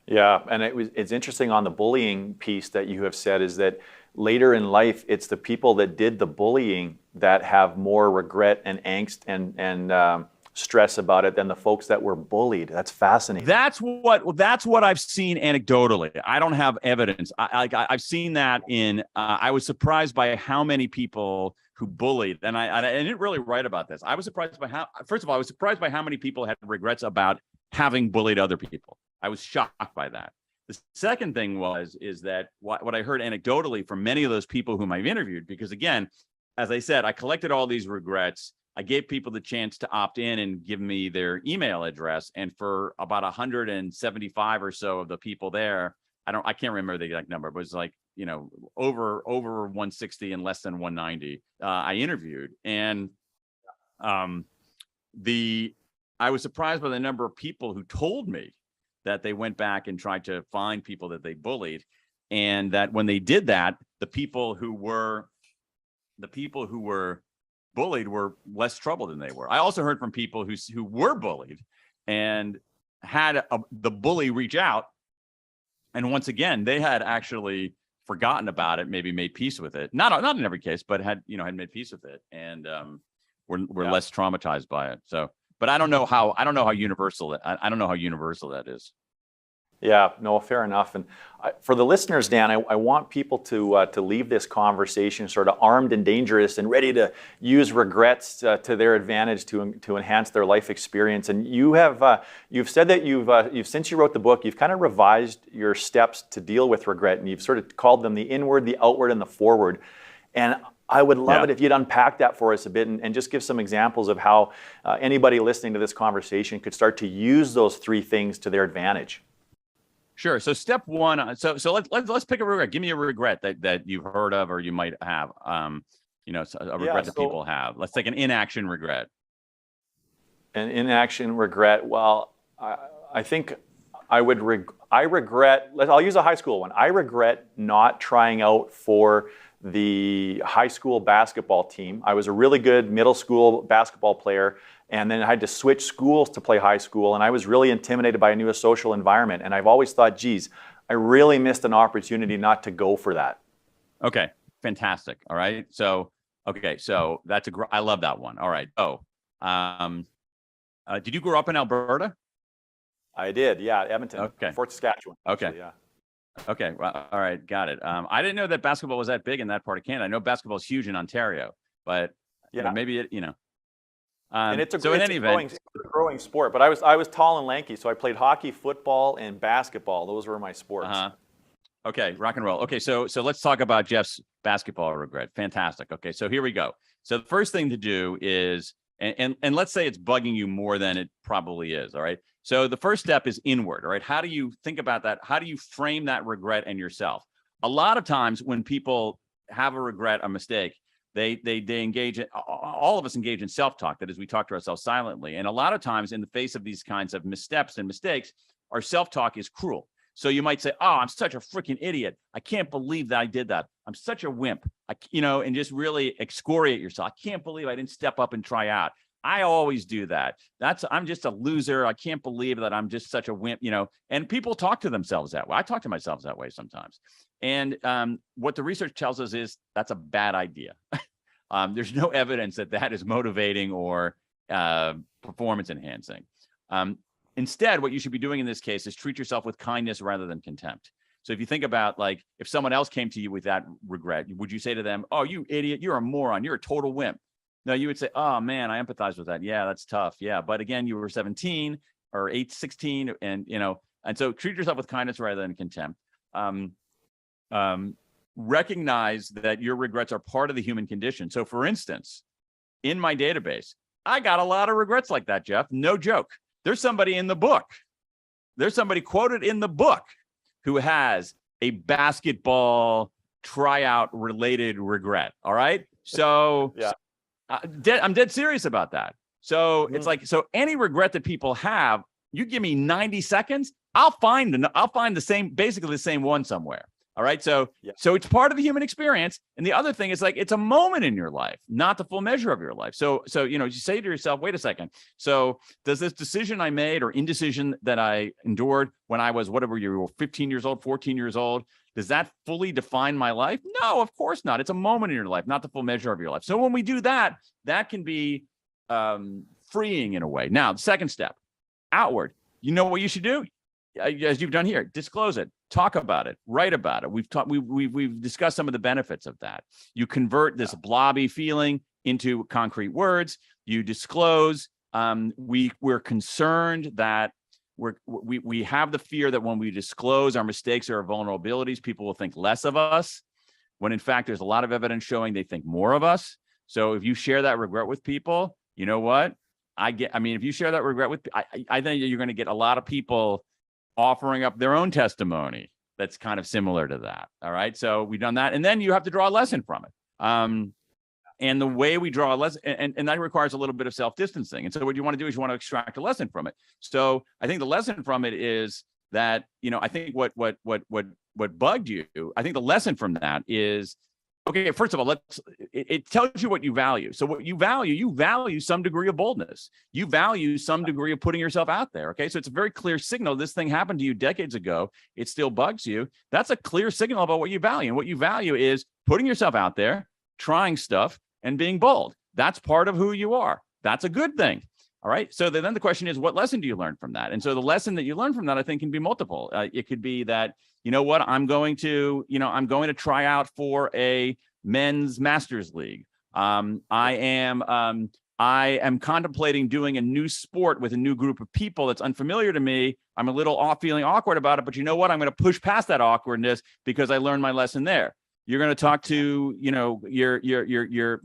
[SPEAKER 2] Yeah, and it's interesting on the bullying piece that you have said is that later in life, it's the people that did the bullying that have more regret and angst and stress about it than the folks that were bullied. That's fascinating.
[SPEAKER 1] That's what I've seen anecdotally. I don't have evidence. I've seen that in. I was surprised by how many people who bullied, and I didn't really write about this. I was surprised by how many people had regrets about having bullied other people. I was shocked by that. The second thing is that what I heard anecdotally from many of those people whom I've interviewed, because again, as I said, I collected all these regrets. I gave people the chance to opt in and give me their email address. And for about 175 or so of the people there, I can't remember the exact number, but it was like, over 160 and less than 190, I interviewed. And I was surprised by the number of people who told me that they went back and tried to find people that they bullied, and that when they did that, the people who were bullied were less trouble than they were. I also heard from people who were bullied and had the bully reach out, and once again they had actually forgotten about it, maybe made peace with it. Not in every case, but had made peace with it, and were less traumatized by it. So. But I don't know how universal that is.
[SPEAKER 2] Yeah, no, fair enough. And for the listeners, Dan, I want people to leave this conversation sort of armed and dangerous and ready to use regrets to their advantage to enhance their life experience. And you've said that you've since you wrote the book, you've kind of revised your steps to deal with regret, and you've sort of called them the inward, the outward, and the forward. And I would love it if you'd unpack that for us a bit and just give some examples of how anybody listening to this conversation could start to use those three things to their advantage.
[SPEAKER 1] Sure. So step one. So let's pick a regret. Give me a regret that you've heard of or you might have. A regret that people have. Let's take an inaction regret.
[SPEAKER 2] An inaction regret. Well, I think I regret. I'll use a high school one. I regret not trying out for the high school basketball team. I was a really good middle school basketball player, and then I had to switch schools to play high school, and I was really intimidated by a new social environment. And I've always thought, geez, I really missed an opportunity not to go for that.
[SPEAKER 1] Okay, fantastic. All right. So that's I love that one. All right. Did you grow up in Alberta?
[SPEAKER 2] I did. Yeah. Edmonton.
[SPEAKER 1] Okay.
[SPEAKER 2] Fort Saskatchewan.
[SPEAKER 1] Okay.
[SPEAKER 2] Actually, yeah.
[SPEAKER 1] Okay. Well, all right. Got it. I didn't know that basketball was that big in that part of Canada. I know basketball is huge in Ontario, but maybe it,
[SPEAKER 2] and it's a
[SPEAKER 1] growing
[SPEAKER 2] sport, but I was tall and lanky. So I played hockey, football, and basketball. Those were my sports.
[SPEAKER 1] Okay. Rock and roll. Okay. So let's talk about Jeff's basketball regret. Fantastic. Okay. So here we go. So the first thing to do is, and let's say it's bugging you more than it probably is. All right. So the first step is inward. All right. How do you think about that? How do you frame that regret and yourself? A lot of times when people have a regret, a mistake, they engage in, all of us engage in self-talk. That is, we talk to ourselves silently. And a lot of times in the face of these kinds of missteps and mistakes, our self-talk is cruel. So you might say, oh, I'm such a freaking idiot. I can't believe that I did that. I'm such a wimp. And just really excoriate yourself. I can't believe I didn't step up and try out. I always do that. I'm just a loser. I can't believe that I'm just such a wimp, and people talk to themselves that way. I talk to myself that way sometimes. And what the research tells us is that's a bad idea. There's no evidence that is motivating or performance enhancing. Instead, what you should be doing in this case is treat yourself with kindness rather than contempt. So if you think about, like, if someone else came to you with that regret, would you say to them, "Oh, you idiot, you're a moron, you're a total wimp"? No, you would say, "Oh man, I empathize with that. Yeah, that's tough. Yeah, but again, you were 17 or 16, and and so treat yourself with kindness rather than contempt. Recognize that your regrets are part of the human condition. So, for instance, in my database, I got a lot of regrets like that, Jeff. No joke. There's somebody in the book. There's somebody quoted in the book who has a basketball tryout related regret. All right. So
[SPEAKER 2] Yeah.
[SPEAKER 1] I'm dead serious about that. So it's like, so any regret that people have, you give me 90 seconds, I'll find the same, basically the same one somewhere. All right. So it's part of the human experience. And the other thing is, like, it's a moment in your life, not the full measure of your life. So you say to yourself, wait a second. So does this decision I made or indecision that I endured when I was, whatever, you were 15 years old, 14 years old, does that fully define my life? No, of course not. It's a moment in your life, not the full measure of your life. So when we do that, that can be freeing in a way. Now, the second step, outward. You know what you should do? As you've done here, disclose it, talk about it, write about it. We've discussed some of the benefits of that. You convert this blobby feeling into concrete words. You disclose. We're concerned that we have the fear that when we disclose our mistakes or our vulnerabilities, people will think less of us, when in fact there's a lot of evidence showing they think more of us. So if you share that regret with people, you know what? If you share that regret with, I think you're going to get a lot of people offering up their own testimony that's kind of similar to that. All right. So we've done that. And then you have to draw a lesson from it. And the way we draw a lesson, and that requires a little bit of self-distancing. And so what you want to do is you want to extract a lesson from it. So I think the lesson from it is that, I think what bugged you, I think the lesson from that is, okay, first of all, it tells you what you value. So what you value some degree of boldness. You value some degree of putting yourself out there. Okay. So it's a very clear signal. This thing happened to you decades ago. It still bugs you. That's a clear signal about what you value. And what you value is putting yourself out there, trying stuff, and being bold. That's part of who you are. That's a good thing. All right. So then the question is, what lesson do you learn from that? And so the lesson that you learn from that, I think, can be multiple. It could be that, you know what, I'm going to try out for a men's masters league. I am contemplating doing a new sport with a new group of people that's unfamiliar to me. I'm a little feeling awkward about it, but you know what? I'm going to push past that awkwardness because I learned my lesson there. You're going to talk to, your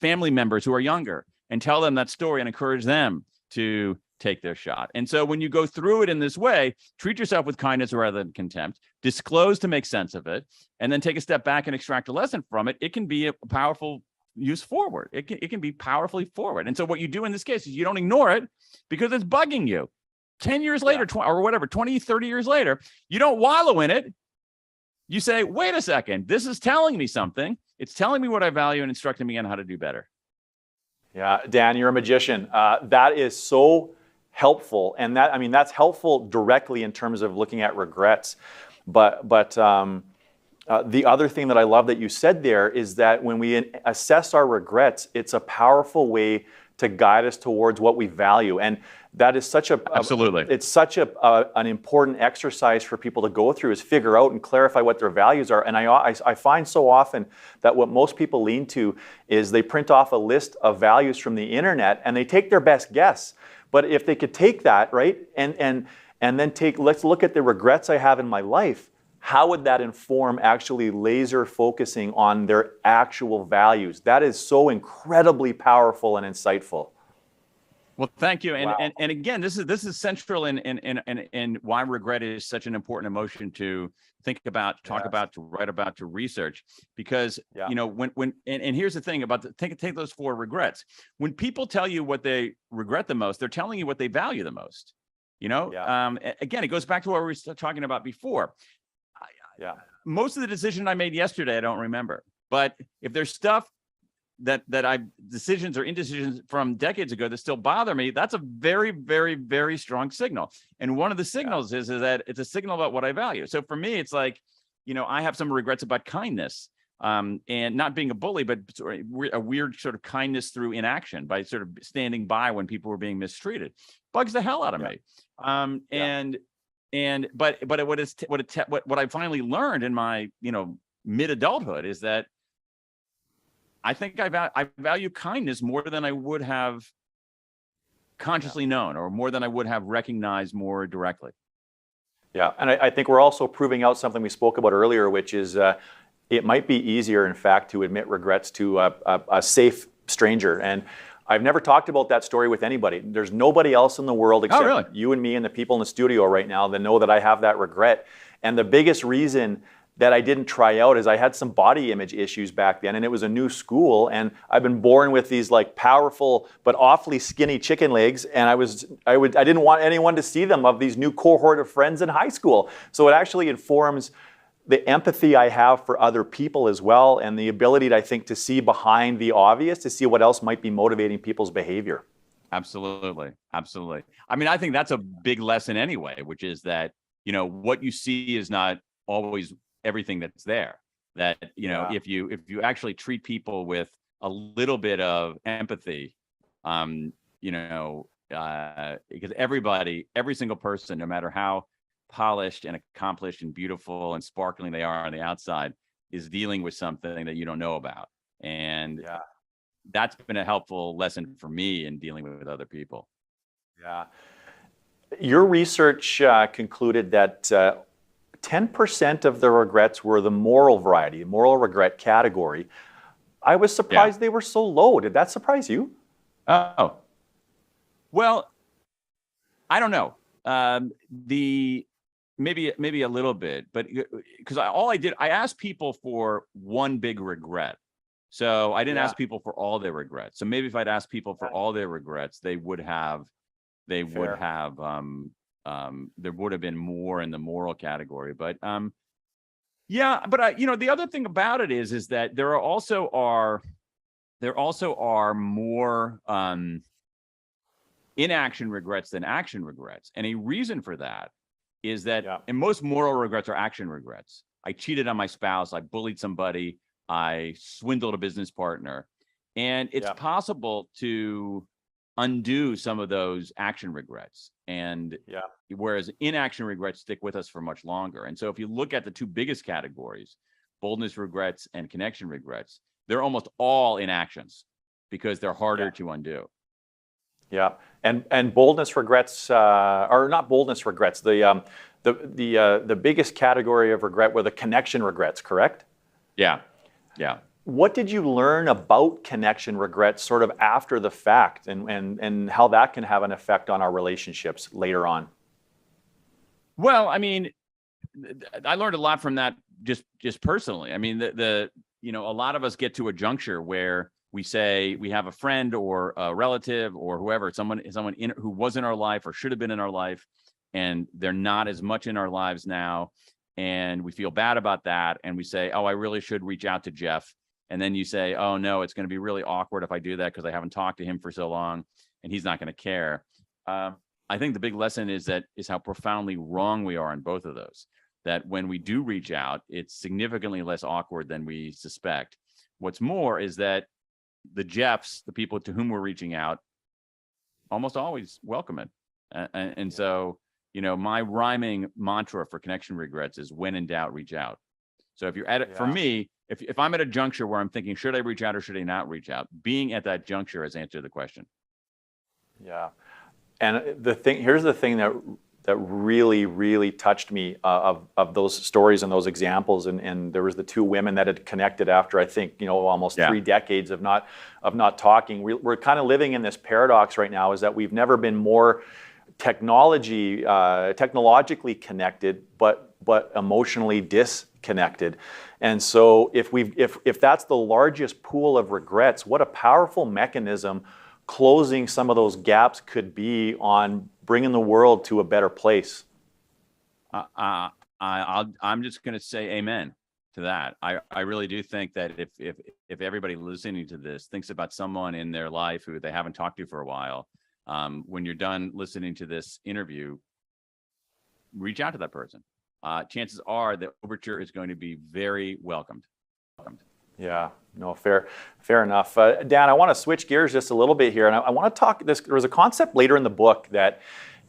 [SPEAKER 1] family members who are younger and tell them that story and encourage them to take their shot. And so when you go through it in this way, treat yourself with kindness rather than contempt, disclose to make sense of it, and then take a step back and extract a lesson from it. It can be a powerful use forward. It can be powerfully forward. And so what you do in this case is you don't ignore it because it's bugging you. 10 years later, or whatever, 20, 30 years later, you don't wallow in it. You say, wait a second, this is telling me something. It's telling me what I value and instructing me on how to do better.
[SPEAKER 2] Yeah, Dan, you're a magician. That is so helpful. And that's helpful directly in terms of looking at regrets. But the other thing that I love that you said there is that when we assess our regrets, it's a powerful way to guide us towards what we value. And that is such
[SPEAKER 1] absolutely.
[SPEAKER 2] It's such an important exercise for people to go through, is figure out and clarify what their values are. And I find so often that what most people lean to is they print off a list of values from the internet and they take their best guess. But if they could take that, right, and then let's look at the regrets I have in my life, how would that inform actually laser focusing on their actual values? That is so incredibly powerful and insightful.
[SPEAKER 1] Well, thank you. And
[SPEAKER 2] Wow.
[SPEAKER 1] and again, this is central in why regret is such an important emotion to think about, talk about, to write about, to research. Because when here's the thing about take those 4 regrets. When people tell you what they regret the most, they're telling you what they value the most. Again, it goes back to what we were talking about before. Most of the decision I made yesterday, I don't remember. But if there's stuff decisions or indecisions from decades ago that still bother me, that's a very, very, very strong signal. And one of the signals is that it's a signal about what I value. So for me, it's like, I have some regrets about kindness. and not being a bully, but sort of a weird sort of kindness through inaction by sort of standing by when people were being mistreated. Bugs the hell out of me. But what I finally learned in my mid adulthood is that I think I value kindness more than I would have consciously known, or more than I would have recognized more directly.
[SPEAKER 2] Yeah, and I think we're also proving out something we spoke about earlier, which is it might be easier, in fact, to admit regrets to a safe stranger. And I've never talked about that story with anybody. There's nobody else in the world except you and me and the people in the studio right now that know that I have that regret. And the biggest reason that I didn't try out is I had some body image issues back then, and it was a new school, and I've been born with these like powerful but awfully skinny chicken legs, and I didn't want anyone to see them, of these new cohort of friends in high school. So it actually informs the empathy I have for other people as well, and the ability, I think, to see behind the obvious, to see what else might be motivating people's behavior.
[SPEAKER 1] Absolutely. Absolutely. I mean, I think that's a big lesson anyway, which is that, what you see is not always everything that's there. That, if you actually treat people with a little bit of empathy, because every single person, no matter how polished and accomplished and beautiful and sparkling they are on the outside, is dealing with something that you don't know about. And that's been a helpful lesson for me in dealing with other people.
[SPEAKER 2] Yeah. Your research concluded that 10% of the regrets were the moral variety, moral regret category. I was surprised they were so low. Did that surprise you?
[SPEAKER 1] Oh, well, I don't know. Maybe a little bit, but because I asked people for one big regret. So I didn't ask people for all their regrets. So maybe if I'd asked people for all their regrets, there would have been more in the moral category. But the other thing about it is that there also are more inaction regrets than action regrets. And a reason for that is that, and most moral regrets are action regrets. I cheated on my spouse, I bullied somebody, I swindled a business partner. And it's possible to undo some of those action regrets. And whereas inaction regrets stick with us for much longer. And so if you look at the two biggest categories, boldness regrets and connection regrets, they're almost all inactions because they're harder to undo. Yeah,
[SPEAKER 2] and boldness regrets, or not boldness regrets. The biggest category of regret were the connection regrets, correct?
[SPEAKER 1] Yeah.
[SPEAKER 2] What did you learn about connection regrets sort of after the fact, and how that can have an effect on our relationships later on?
[SPEAKER 1] Well, I mean, I learned a lot from that just personally. I mean, a lot of us get to a juncture where we say we have a friend or a relative or whoever, someone who was in our life or should have been in our life, and they're not as much in our lives now. And we feel bad about that. And we say, oh, I really should reach out to Jeff. And then you say, oh, no, it's going to be really awkward if I do that because I haven't talked to him for so long and he's not going to care. I think the big lesson is how profoundly wrong we are in both of those, that when we do reach out, it's significantly less awkward than we suspect. What's more is that the Jeffs, the people to whom we're reaching out, almost always welcome it. So, my rhyming mantra for connection regrets is when in doubt, reach out. So if you're at it, for me, if I'm at a juncture where I'm thinking, should I reach out or should I not reach out? Being at that juncture has answered the question.
[SPEAKER 2] Yeah. And here's the thing that really, really touched me of those stories and those examples. And there was the two women that had connected after, I think, almost 3 decades of not talking. We're kind of living in this paradox right now, is that we've never been more technologically connected, but emotionally disconnected. And so if that's the largest pool of regrets, what a powerful mechanism closing some of those gaps could be on bringing the world to a better place.
[SPEAKER 1] I'm just going to say amen to that. I really do think that if everybody listening to this thinks about someone in their life who they haven't talked to for a while, when you're done listening to this interview, reach out to that person. Chances are the overture is going to be very welcomed.
[SPEAKER 2] Yeah, no, fair enough. Dan, I want to switch gears just a little bit here, and I want to talk. There was a concept later in the book that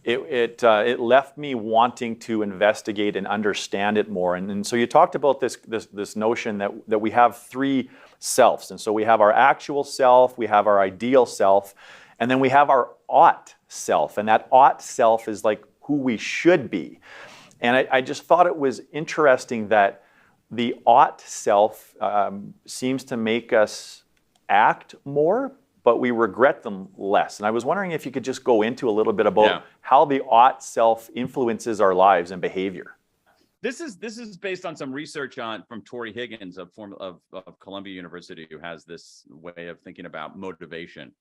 [SPEAKER 2] it left me wanting to investigate and understand it more. And so you talked about this notion that we have three selves, and so we have our actual self, we have our ideal self, and then we have our ought self, and that ought self is like who we should be. And I just thought it was interesting that the ought self seems to make us act more, but we regret them less. And I was wondering if you could just go into a little bit about how the ought self influences our lives and behavior.
[SPEAKER 1] This is based on some research from Tori Higgins of Columbia University, who has this way of thinking about motivation,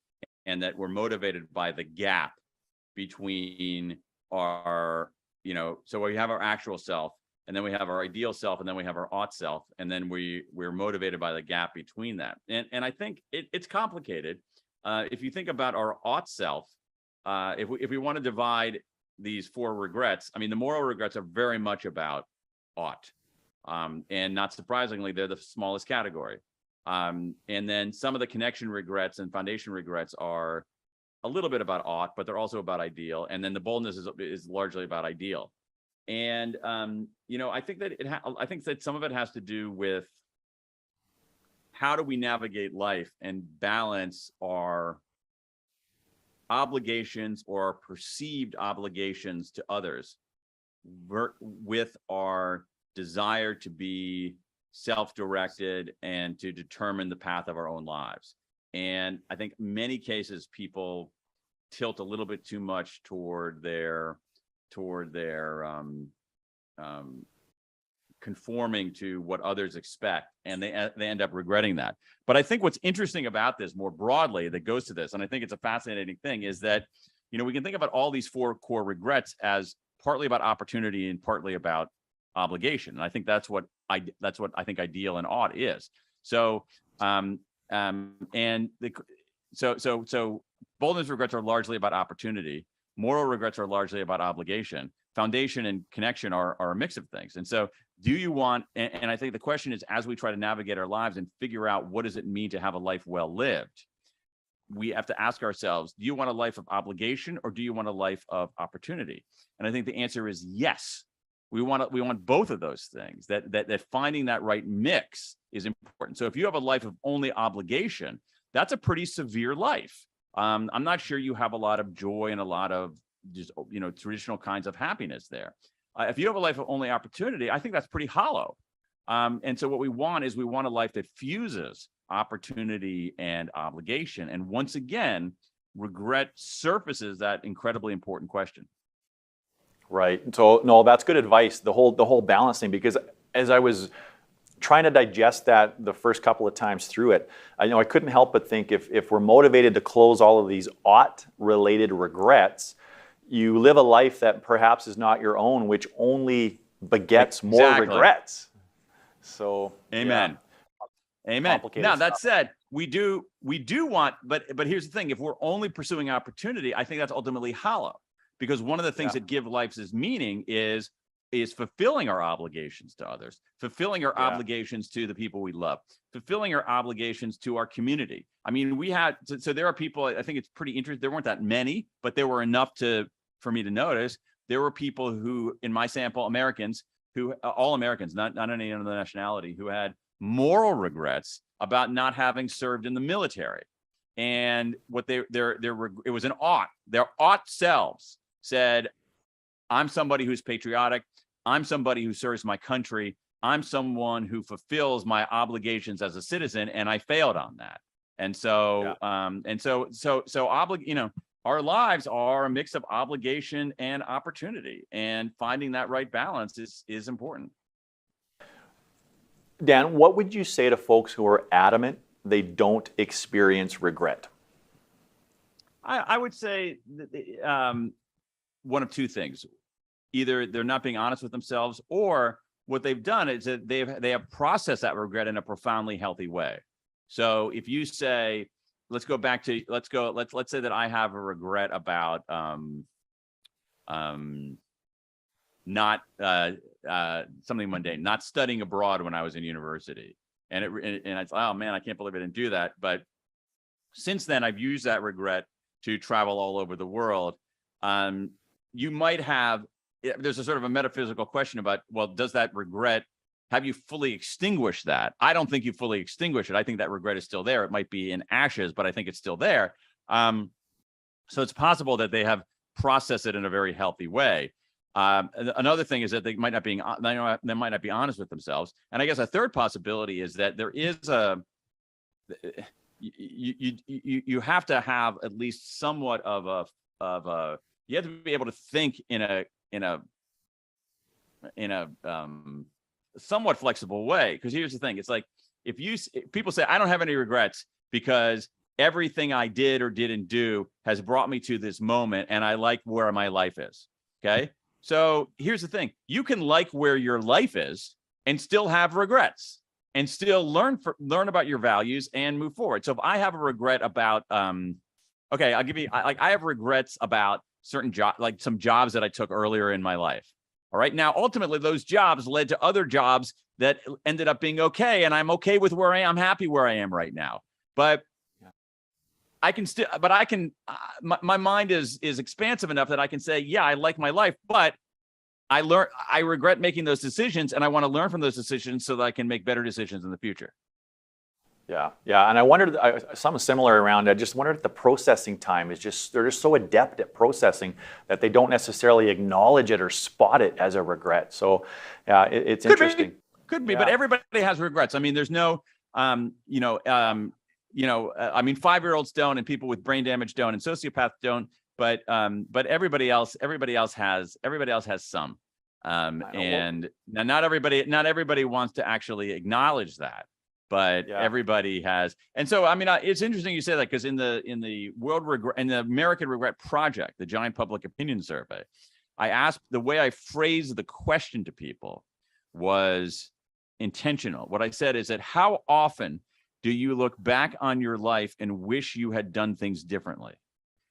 [SPEAKER 1] and that we're motivated by the gap between our, so we have our actual self, and then we have our ideal self, and then we have our ought self, and then we're motivated by the gap between that. And I think it's complicated. If you think about our ought self, if we want to divide these four regrets, I mean, the moral regrets are very much about ought, and not surprisingly, they're the smallest category. And then some of the connection regrets and foundation regrets are a little bit about ought, but they're also about ideal. And then the boldness is largely about ideal. And I think that some of it has to do with how do we navigate life and balance our obligations or our perceived obligations to others with our desire to be self-directed and to determine the path of our own lives. And I think many cases people tilt a little bit too much toward their conforming to what others expect, and they end up regretting that. But I think what's interesting about this more broadly that goes to this, and I think it's a fascinating thing, is that we can think about all these four core regrets as partly about opportunity and partly about obligation. And I think that's what I think ideal and ought is. So so boldness regrets are largely about opportunity. Moral regrets are largely about obligation. Foundation and connection are a mix of things. And so do you want, and I think the question is, as we try to navigate our lives and figure out what does it mean to have a life well lived, we have to ask ourselves, do you want a life of obligation or do you want a life of opportunity? And I think the answer is yes. We want both of those things, that finding that right mix is important. So if you have a life of only obligation, that's a pretty severe life. I'm not sure you have a lot of joy and a lot of just traditional kinds of happiness there. If you have a life of only opportunity, I think that's pretty hollow. And so what we want is a life that fuses opportunity and obligation. And once again, regret surfaces that incredibly important question.
[SPEAKER 2] Right. So no, that's good advice. The whole balance thing, because as I was trying to digest that the first couple of times through it, I couldn't help but think if we're motivated to close all of these ought-related regrets, you live a life that perhaps is not your own, which only begets more regrets. So,
[SPEAKER 1] amen. Yeah. Amen. Now, that said, we do want, but here's the thing: if we're only pursuing opportunity, I think that's ultimately hollow, because one of the things that give life its meaning is fulfilling our obligations to others, fulfilling our obligations to the people we love, fulfilling our obligations to our community. I mean, so there are people, I think it's pretty interesting. There weren't that many, but there were enough for me to notice. There were people who, in my sample, Americans, all Americans, not any other nationality, who had moral regrets about not having served in the military. And what it was an ought. Their ought selves said, I'm somebody who's patriotic. I'm somebody who serves my country. I'm someone who fulfills my obligations as a citizen, and I failed on that. And so, our lives are a mix of obligation and opportunity, and finding that right balance is important.
[SPEAKER 2] Dan, what would you say to folks who are adamant they don't experience regret?
[SPEAKER 1] I would say one of two things. Either they're not being honest with themselves, or what they've done is that they have processed that regret in a profoundly healthy way. So if you say, let's say that I have a regret about not something mundane, not studying abroad when I was in university. and it's, oh man, I can't believe I didn't do that. But since then, I've used that regret to travel all over the world. You might have, there's a sort of a metaphysical question about, well, does that regret, have you fully extinguished that? I don't think you fully extinguish it. I think that regret is still there. It might be in ashes, but I think it's still there. So it's possible that they have processed it in a very healthy way. Another thing is that they might not be honest with themselves. And I guess a third possibility is that there is you have to have at least somewhat of a you have to be able to think in a somewhat flexible way. Because here's the thing: it's like if people say I don't have any regrets because everything I did or didn't do has brought me to this moment, and I like where my life is. Okay, so here's the thing: you can like where your life is and still have regrets, and still learn about your values and move forward. So if I have a regret about, okay, I'll give you, I have regrets about certain jobs, like some jobs that I took earlier in my life. All right. Now, ultimately, those jobs led to other jobs that ended up being okay. And I'm okay with where I am. I'm happy where I am right now. But I can still, but I can, my mind is expansive enough that I can say, yeah, I like my life, but I regret making those decisions, and I want to learn from those decisions so that I can make better decisions in the future.
[SPEAKER 2] Yeah, yeah, and I wondered something similar around. I just wondered if the processing time is they're just so adept at processing that they don't necessarily acknowledge it or spot it as a regret. So, yeah, it's interesting.
[SPEAKER 1] Could be, but everybody has regrets. I mean, there's no, I mean, 5-year-olds don't, and people with brain damage don't, and sociopaths don't. But everybody else has some. And now not everybody wants to actually acknowledge that. But everybody has, and so I mean, it's interesting you say that, because in the American Regret Project, the giant public opinion survey, I asked, the way I phrased the question to people was intentional. What I said is that, how often do you look back on your life and wish you had done things differently?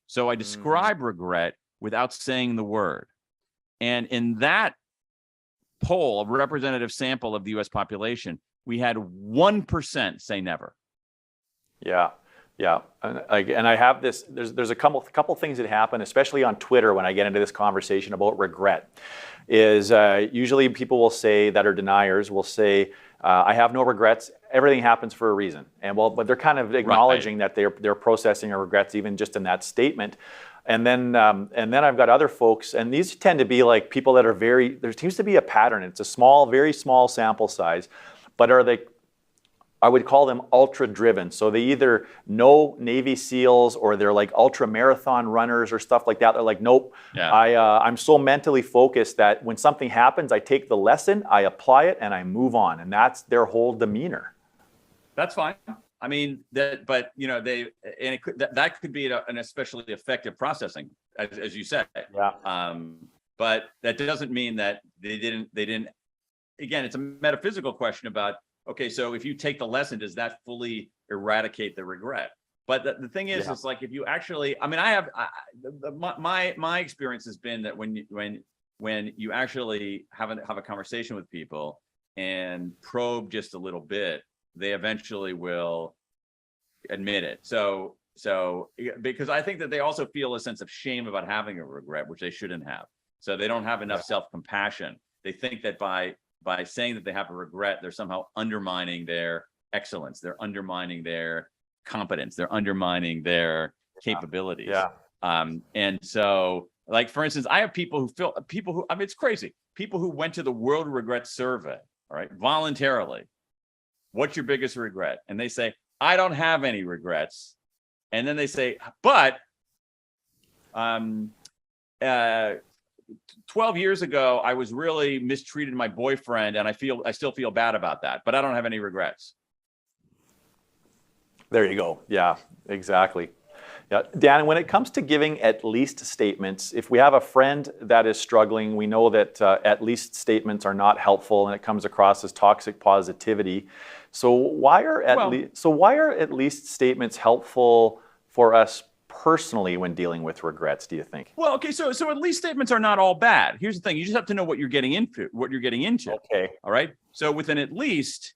[SPEAKER 1] So I describe regret without saying the word, and in that poll, a representative sample of the U.S. population, we had 1% say never. Yeah.
[SPEAKER 2] And I have this. There's a couple things that happen, especially on Twitter, when I get into this conversation about regret. Is usually people will say, that are deniers, will say, I have no regrets. Everything happens for a reason. And but they're kind of acknowledging that they're processing their regrets even just in that statement. And then I've got other folks, and these tend to be like people that are there seems to be a pattern. It's a very small sample size. But I would call them ultra driven. So they either know Navy SEALs, or they're like ultra marathon runners or stuff like that. They're like, nope, I'm so mentally focused that when something happens, I take the lesson, I apply it, and I move on. And that's their whole demeanor.
[SPEAKER 1] That's fine. I mean, that could be an especially effective processing, as you said.
[SPEAKER 2] Yeah.
[SPEAKER 1] But that doesn't mean that they didn't. Again, it's a metaphysical question about, okay, so if you take the lesson, does that fully eradicate the regret? But the thing is, it's like, if you actually, I mean, my experience has been that when you actually have a conversation with people and probe just a little bit, they eventually will admit it. So because I think that they also feel a sense of shame about having a regret, which they shouldn't have. So they don't have enough self-compassion. They think that by saying that they have a regret, they're somehow undermining their excellence. They're undermining their competence. They're undermining their capabilities.
[SPEAKER 2] Yeah.
[SPEAKER 1] And so, like, for instance, I have people who, I mean, it's crazy. People who went to the World Regret Survey, all right, voluntarily. What's your biggest regret? And they say, I don't have any regrets. And then they say, but 12 years ago, I was really mistreated my boyfriend, and I still feel bad about that, but I don't have any regrets.
[SPEAKER 2] There you go. Yeah, exactly. Yeah, Dan, when it comes to giving at least statements, if we have a friend that is struggling, we know that at least statements are not helpful, and it comes across as toxic positivity. So why are at least statements helpful for us personally when dealing with regrets, do you think?
[SPEAKER 1] Well, okay, so at least statements are not all bad. Here's the thing: you just have to know what you're getting into.
[SPEAKER 2] Okay.
[SPEAKER 1] All right. So with an at least,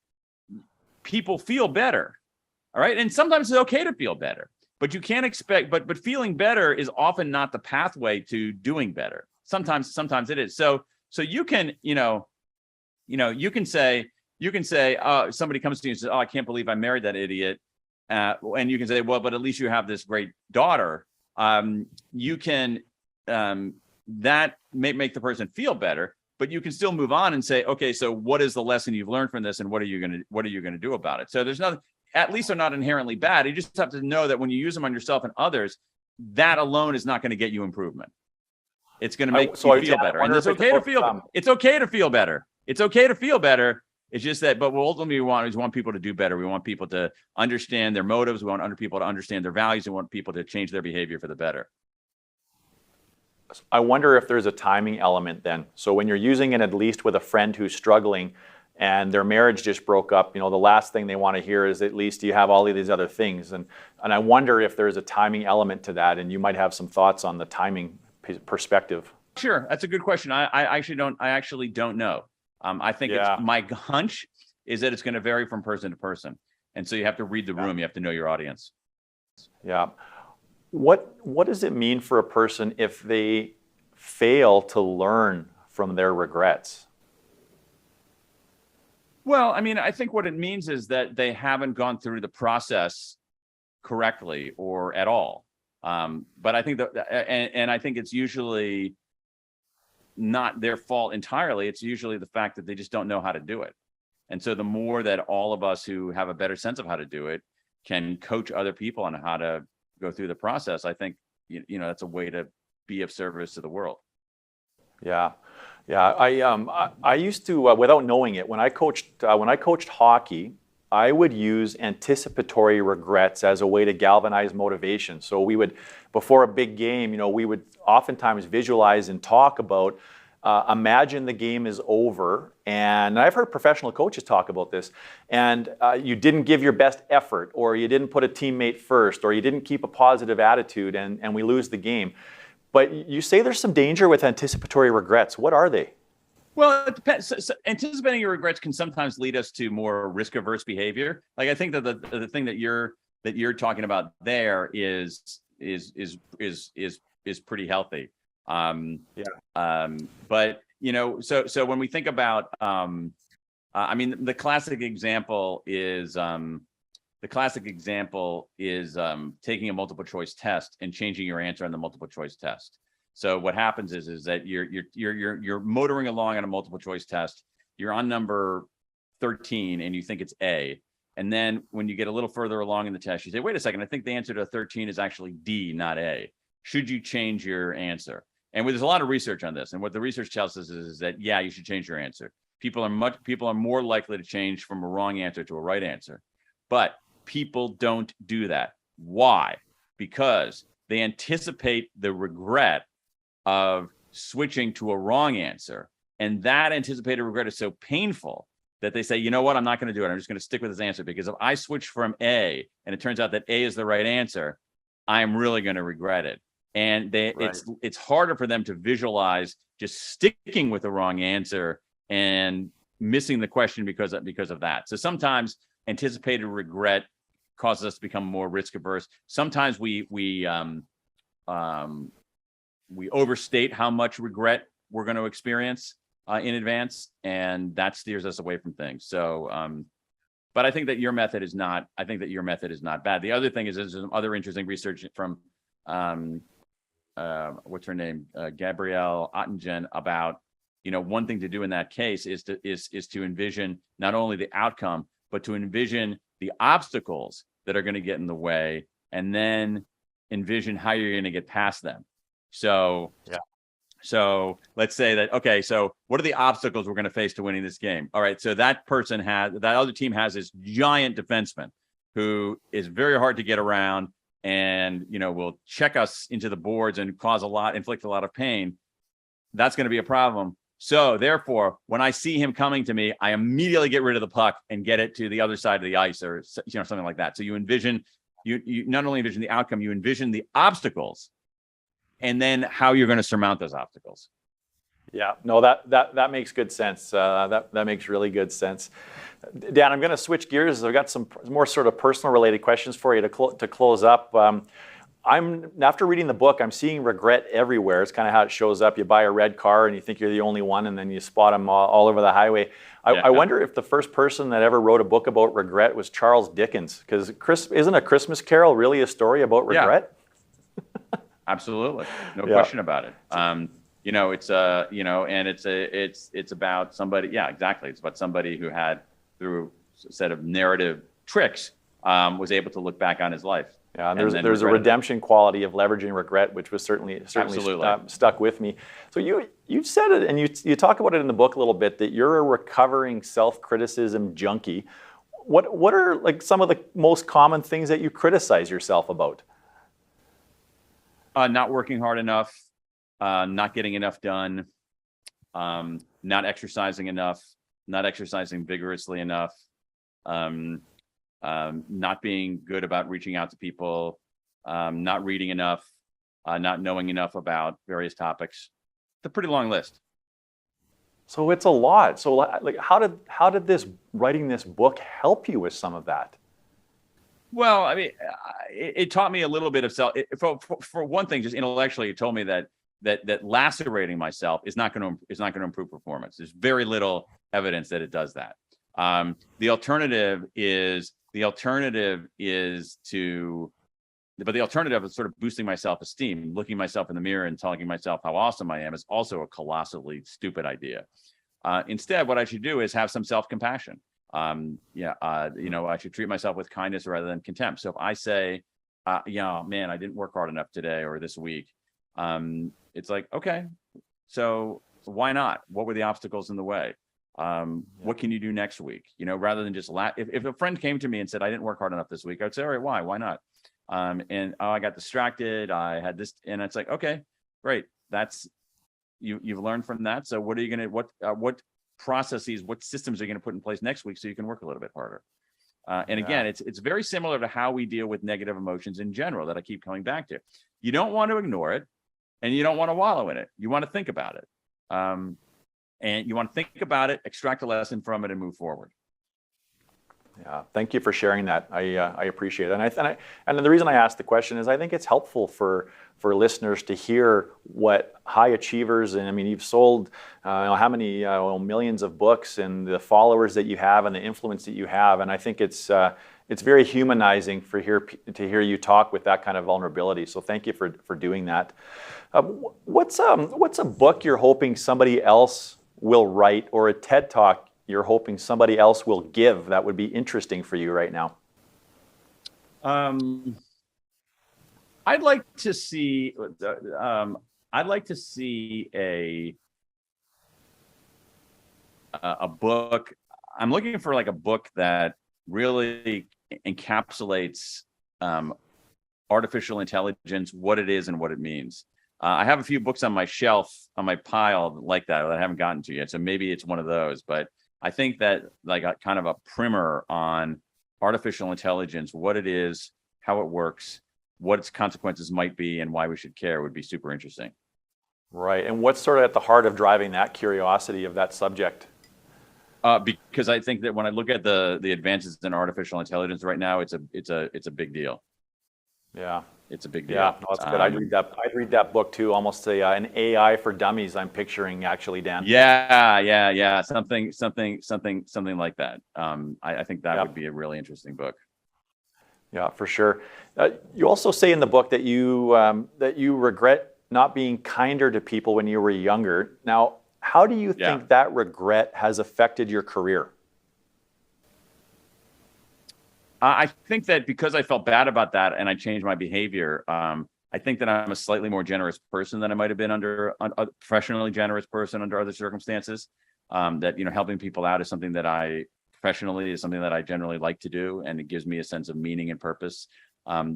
[SPEAKER 1] people feel better. All right. And sometimes it's okay to feel better, but you can't expect, but feeling better is often not the pathway to doing better. Sometimes it is. So you can, you can say, somebody comes to you and says, oh, I can't believe I married that idiot. And you can say, well, but at least you have this great daughter. You can, that may make the person feel better, but you can still move on and say, okay, so what is the lesson you've learned from this, and what are you going to do about it? So there's nothing. At least they're not inherently bad. You just have to know that when you use them on yourself and others, that alone is not going to get you improvement. It's going to make you feel better. And it's okay to feel. It's okay to feel better. It's okay to feel better. It's just that, but what ultimately we want people to do better. We want people to understand their motives. We want other people to understand their values. We want people to change their behavior for the better.
[SPEAKER 2] I wonder if there's a timing element then. So when you're using it, at least with a friend who's struggling and their marriage just broke up, the last thing they want to hear is, at least you have all of these other things. And I wonder if there's a timing element to that, and you might have some thoughts on the timing perspective.
[SPEAKER 1] Sure. That's a good question. I actually don't know. I think it's my hunch is that it's going to vary from person to person. And so you have to read the room. You have to know your audience.
[SPEAKER 2] Yeah. What does it mean for a person if they fail to learn from their regrets?
[SPEAKER 1] Well, I mean, I think what it means is that they haven't gone through the process correctly or at all. But I think and I think it's usually not their fault entirely. It's usually the fact that they just don't know how to do it. And so the more that all of us who have a better sense of how to do it can coach other people on how to go through the process, I think, that's a way to be of service to the world.
[SPEAKER 2] Yeah. I used to, without knowing it, when I coached hockey, I would use anticipatory regrets as a way to galvanize motivation. So we would, before a big game, we would oftentimes visualize and talk about, imagine the game is over. And I've heard professional coaches talk about this. And you didn't give your best effort, or you didn't put a teammate first, or you didn't keep a positive attitude, and we lose the game. But you say there's some danger with anticipatory regrets. What are they?
[SPEAKER 1] Well, it depends. So anticipating your regrets can sometimes lead us to more risk-averse behavior. Like, I think that the thing that you're talking about there is pretty healthy. But so when we think about, I mean, the classic example is taking a multiple choice test and changing your answer on the multiple choice test. So what happens is that you're motoring along on a multiple choice test. You're on number 13 and you think it's A. And then when you get a little further along in the test, you say, wait a second, I think the answer to 13 is actually D, not A. Should you change your answer? And there's a lot of research on this. And what the research tells us is that, yeah, you should change your answer. People are more likely to change from a wrong answer to a right answer. But people don't do that. Why? Because they anticipate the regret of switching to a wrong answer. And that anticipated regret is so painful that they say, you know what, I'm not going to do it. I'm just going to stick with this answer, because if I switch from A and it turns out that A is the right answer, I'm really going to regret it. And it's harder for them to visualize just sticking with the wrong answer and missing the question because of that. So sometimes anticipated regret causes us to become more risk averse. Sometimes we overstate how much regret we're going to experience in advance, and that steers us away from things. So, but I think that your method is not bad. The other thing is there's some other interesting research from what's her name, Gabrielle Ottingen, about, one thing to do in that case is to envision not only the outcome, but to envision the obstacles that are going to get in the way, and then envision how you're going to get past them. So let's say that, okay, so what are the obstacles we're going to face to winning this game? All right, so that other team has this giant defenseman who is very hard to get around, and will check us into the boards and inflict a lot of pain. That's going to be a problem. So therefore, when I see him coming to me, I immediately get rid of the puck and get it to the other side of the ice, or something like that. So you envision, you not only envision the outcome, you envision the obstacles, and then how you're going to surmount those obstacles.
[SPEAKER 2] Yeah, no, that makes good sense. That makes really good sense. Dan, I'm going to switch gears. I've got some more sort of personal related questions for you to close up. After reading the book, I'm seeing regret everywhere. It's kind of how it shows up. You buy a red car and you think you're the only one, and then you spot them all over the highway. I wonder if the first person that ever wrote a book about regret was Charles Dickens, because isn't A Christmas Carol really a story about regret?
[SPEAKER 1] Yeah. Absolutely, no question about it. It's and it's about somebody. Yeah, exactly. It's about somebody who had, through a set of narrative tricks, was able to look back on his life.
[SPEAKER 2] Yeah, and there's a redemption quality of leveraging regret, which was certainly stuck with me. So you said it, and you talk about it in the book a little bit, that you're a recovering self-criticism junkie. What are like some of the most common things that you criticize yourself about?
[SPEAKER 1] Not working hard enough, not getting enough done, not exercising enough, not exercising vigorously enough, not being good about reaching out to people, not reading enough, not knowing enough about various topics. It's a pretty long list.
[SPEAKER 2] So it's a lot. So like, how did writing this book help you with some of that?
[SPEAKER 1] Well, I mean, it taught me a little bit of for one thing, just intellectually, it told me that lacerating myself is not going to improve performance. There's very little evidence that it does that. The alternative is sort of boosting my self-esteem. Looking myself in the mirror and telling myself how awesome I am is also a colossally stupid idea. Instead, what I should do is have some self-compassion. I should treat myself with kindness rather than contempt. So if I say, man, I didn't work hard enough today or this week, it's like, okay, so why not? What were the obstacles in the way? What can you do next week? Rather than just if a friend came to me and said, I didn't work hard enough this week, I'd say, all right, why not? I got distracted. I had this, and it's like, okay, great. That's, you've learned from that. So what are you going to, what processes, what systems are you going to put in place next week so you can work a little bit harder? Again, it's very similar to how we deal with negative emotions in general that I keep coming back to. You don't want to ignore it, and you don't want to wallow in it. You want to think about it. And you want to think about it, extract a lesson from it, and move forward.
[SPEAKER 2] Yeah, thank you for sharing that. I appreciate it. And the reason I asked the question is I think it's helpful for listeners to hear what high achievers, and I mean, you've sold how many millions of books, and the followers that you have and the influence that you have. And I think it's very humanizing to hear you talk with that kind of vulnerability. So thank you for doing that. What's a book you're hoping somebody else will write, or a TED Talk you're hoping somebody else will give that would be interesting for you right now?
[SPEAKER 1] I'd like to see a book. I'm looking for like a book that really encapsulates artificial intelligence, what it is and what it means. I have a few books on my shelf, on my pile like that I haven't gotten to yet. So maybe it's one of those, but I think that like a kind of a primer on artificial intelligence, what it is, how it works, what its consequences might be, and why we should care would be super interesting.
[SPEAKER 2] Right. And what's sort of at the heart of driving that curiosity of that subject?
[SPEAKER 1] Because I think that when I look at the advances in artificial intelligence right now, it's a big deal.
[SPEAKER 2] Yeah.
[SPEAKER 1] It's a big deal.
[SPEAKER 2] Yeah, no, that's good. I'd read that book too. Almost an AI for dummies. I'm picturing actually, Dan.
[SPEAKER 1] Yeah. Something like that. I think that would be a really interesting book.
[SPEAKER 2] Yeah, for sure. You also say in the book that you regret not being kinder to people when you were younger. Now, how do you think that regret has affected your career?
[SPEAKER 1] I think that because I felt bad about that and I changed my behavior, I think that I'm a slightly more generous person than I might have been under a professionally generous person under other circumstances. That, helping people out is something that I generally like to do, and it gives me a sense of meaning and purpose.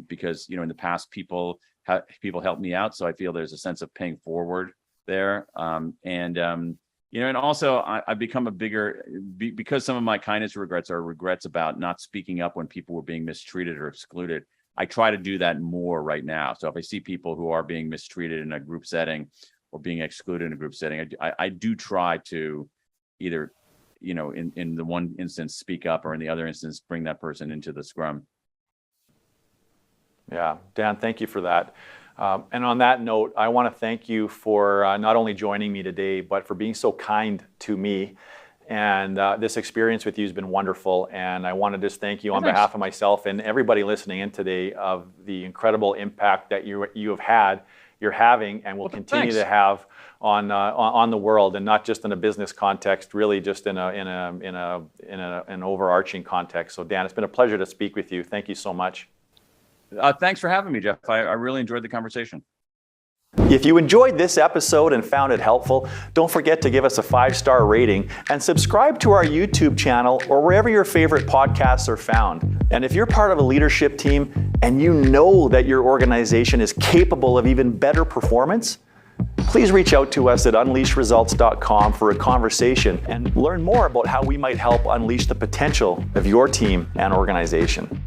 [SPEAKER 1] Because in the past people helped me out, so I feel there's a sense of paying forward there. And also I've become because some of my kindness regrets are regrets about not speaking up when people were being mistreated or excluded. I try to do that more right now. So if I see people who are being mistreated in a group setting, or being excluded in a group setting. I do try to either, in the one instance, speak up, or in the other instance, bring that person into the scrum.
[SPEAKER 2] Yeah, Dan, thank you for that. And on that note, I want to thank you for not only joining me today, but for being so kind to me. And this experience with you has been wonderful. And I want to just thank you on behalf of myself and everybody listening in today of the incredible impact that you have had, you're having, and will continue to have on the world, and not just in a business context, really just in an overarching context. So Dan, it's been a pleasure to speak with you. Thank you so much.
[SPEAKER 1] Thanks for having me, Jeff. I really enjoyed the conversation.
[SPEAKER 2] If you enjoyed this episode and found it helpful, don't forget to give us a 5-star rating and subscribe to our YouTube channel or wherever your favorite podcasts are found. And if you're part of a leadership team and you know that your organization is capable of even better performance, please reach out to us at unleashresults.com for a conversation and learn more about how we might help unleash the potential of your team and organization.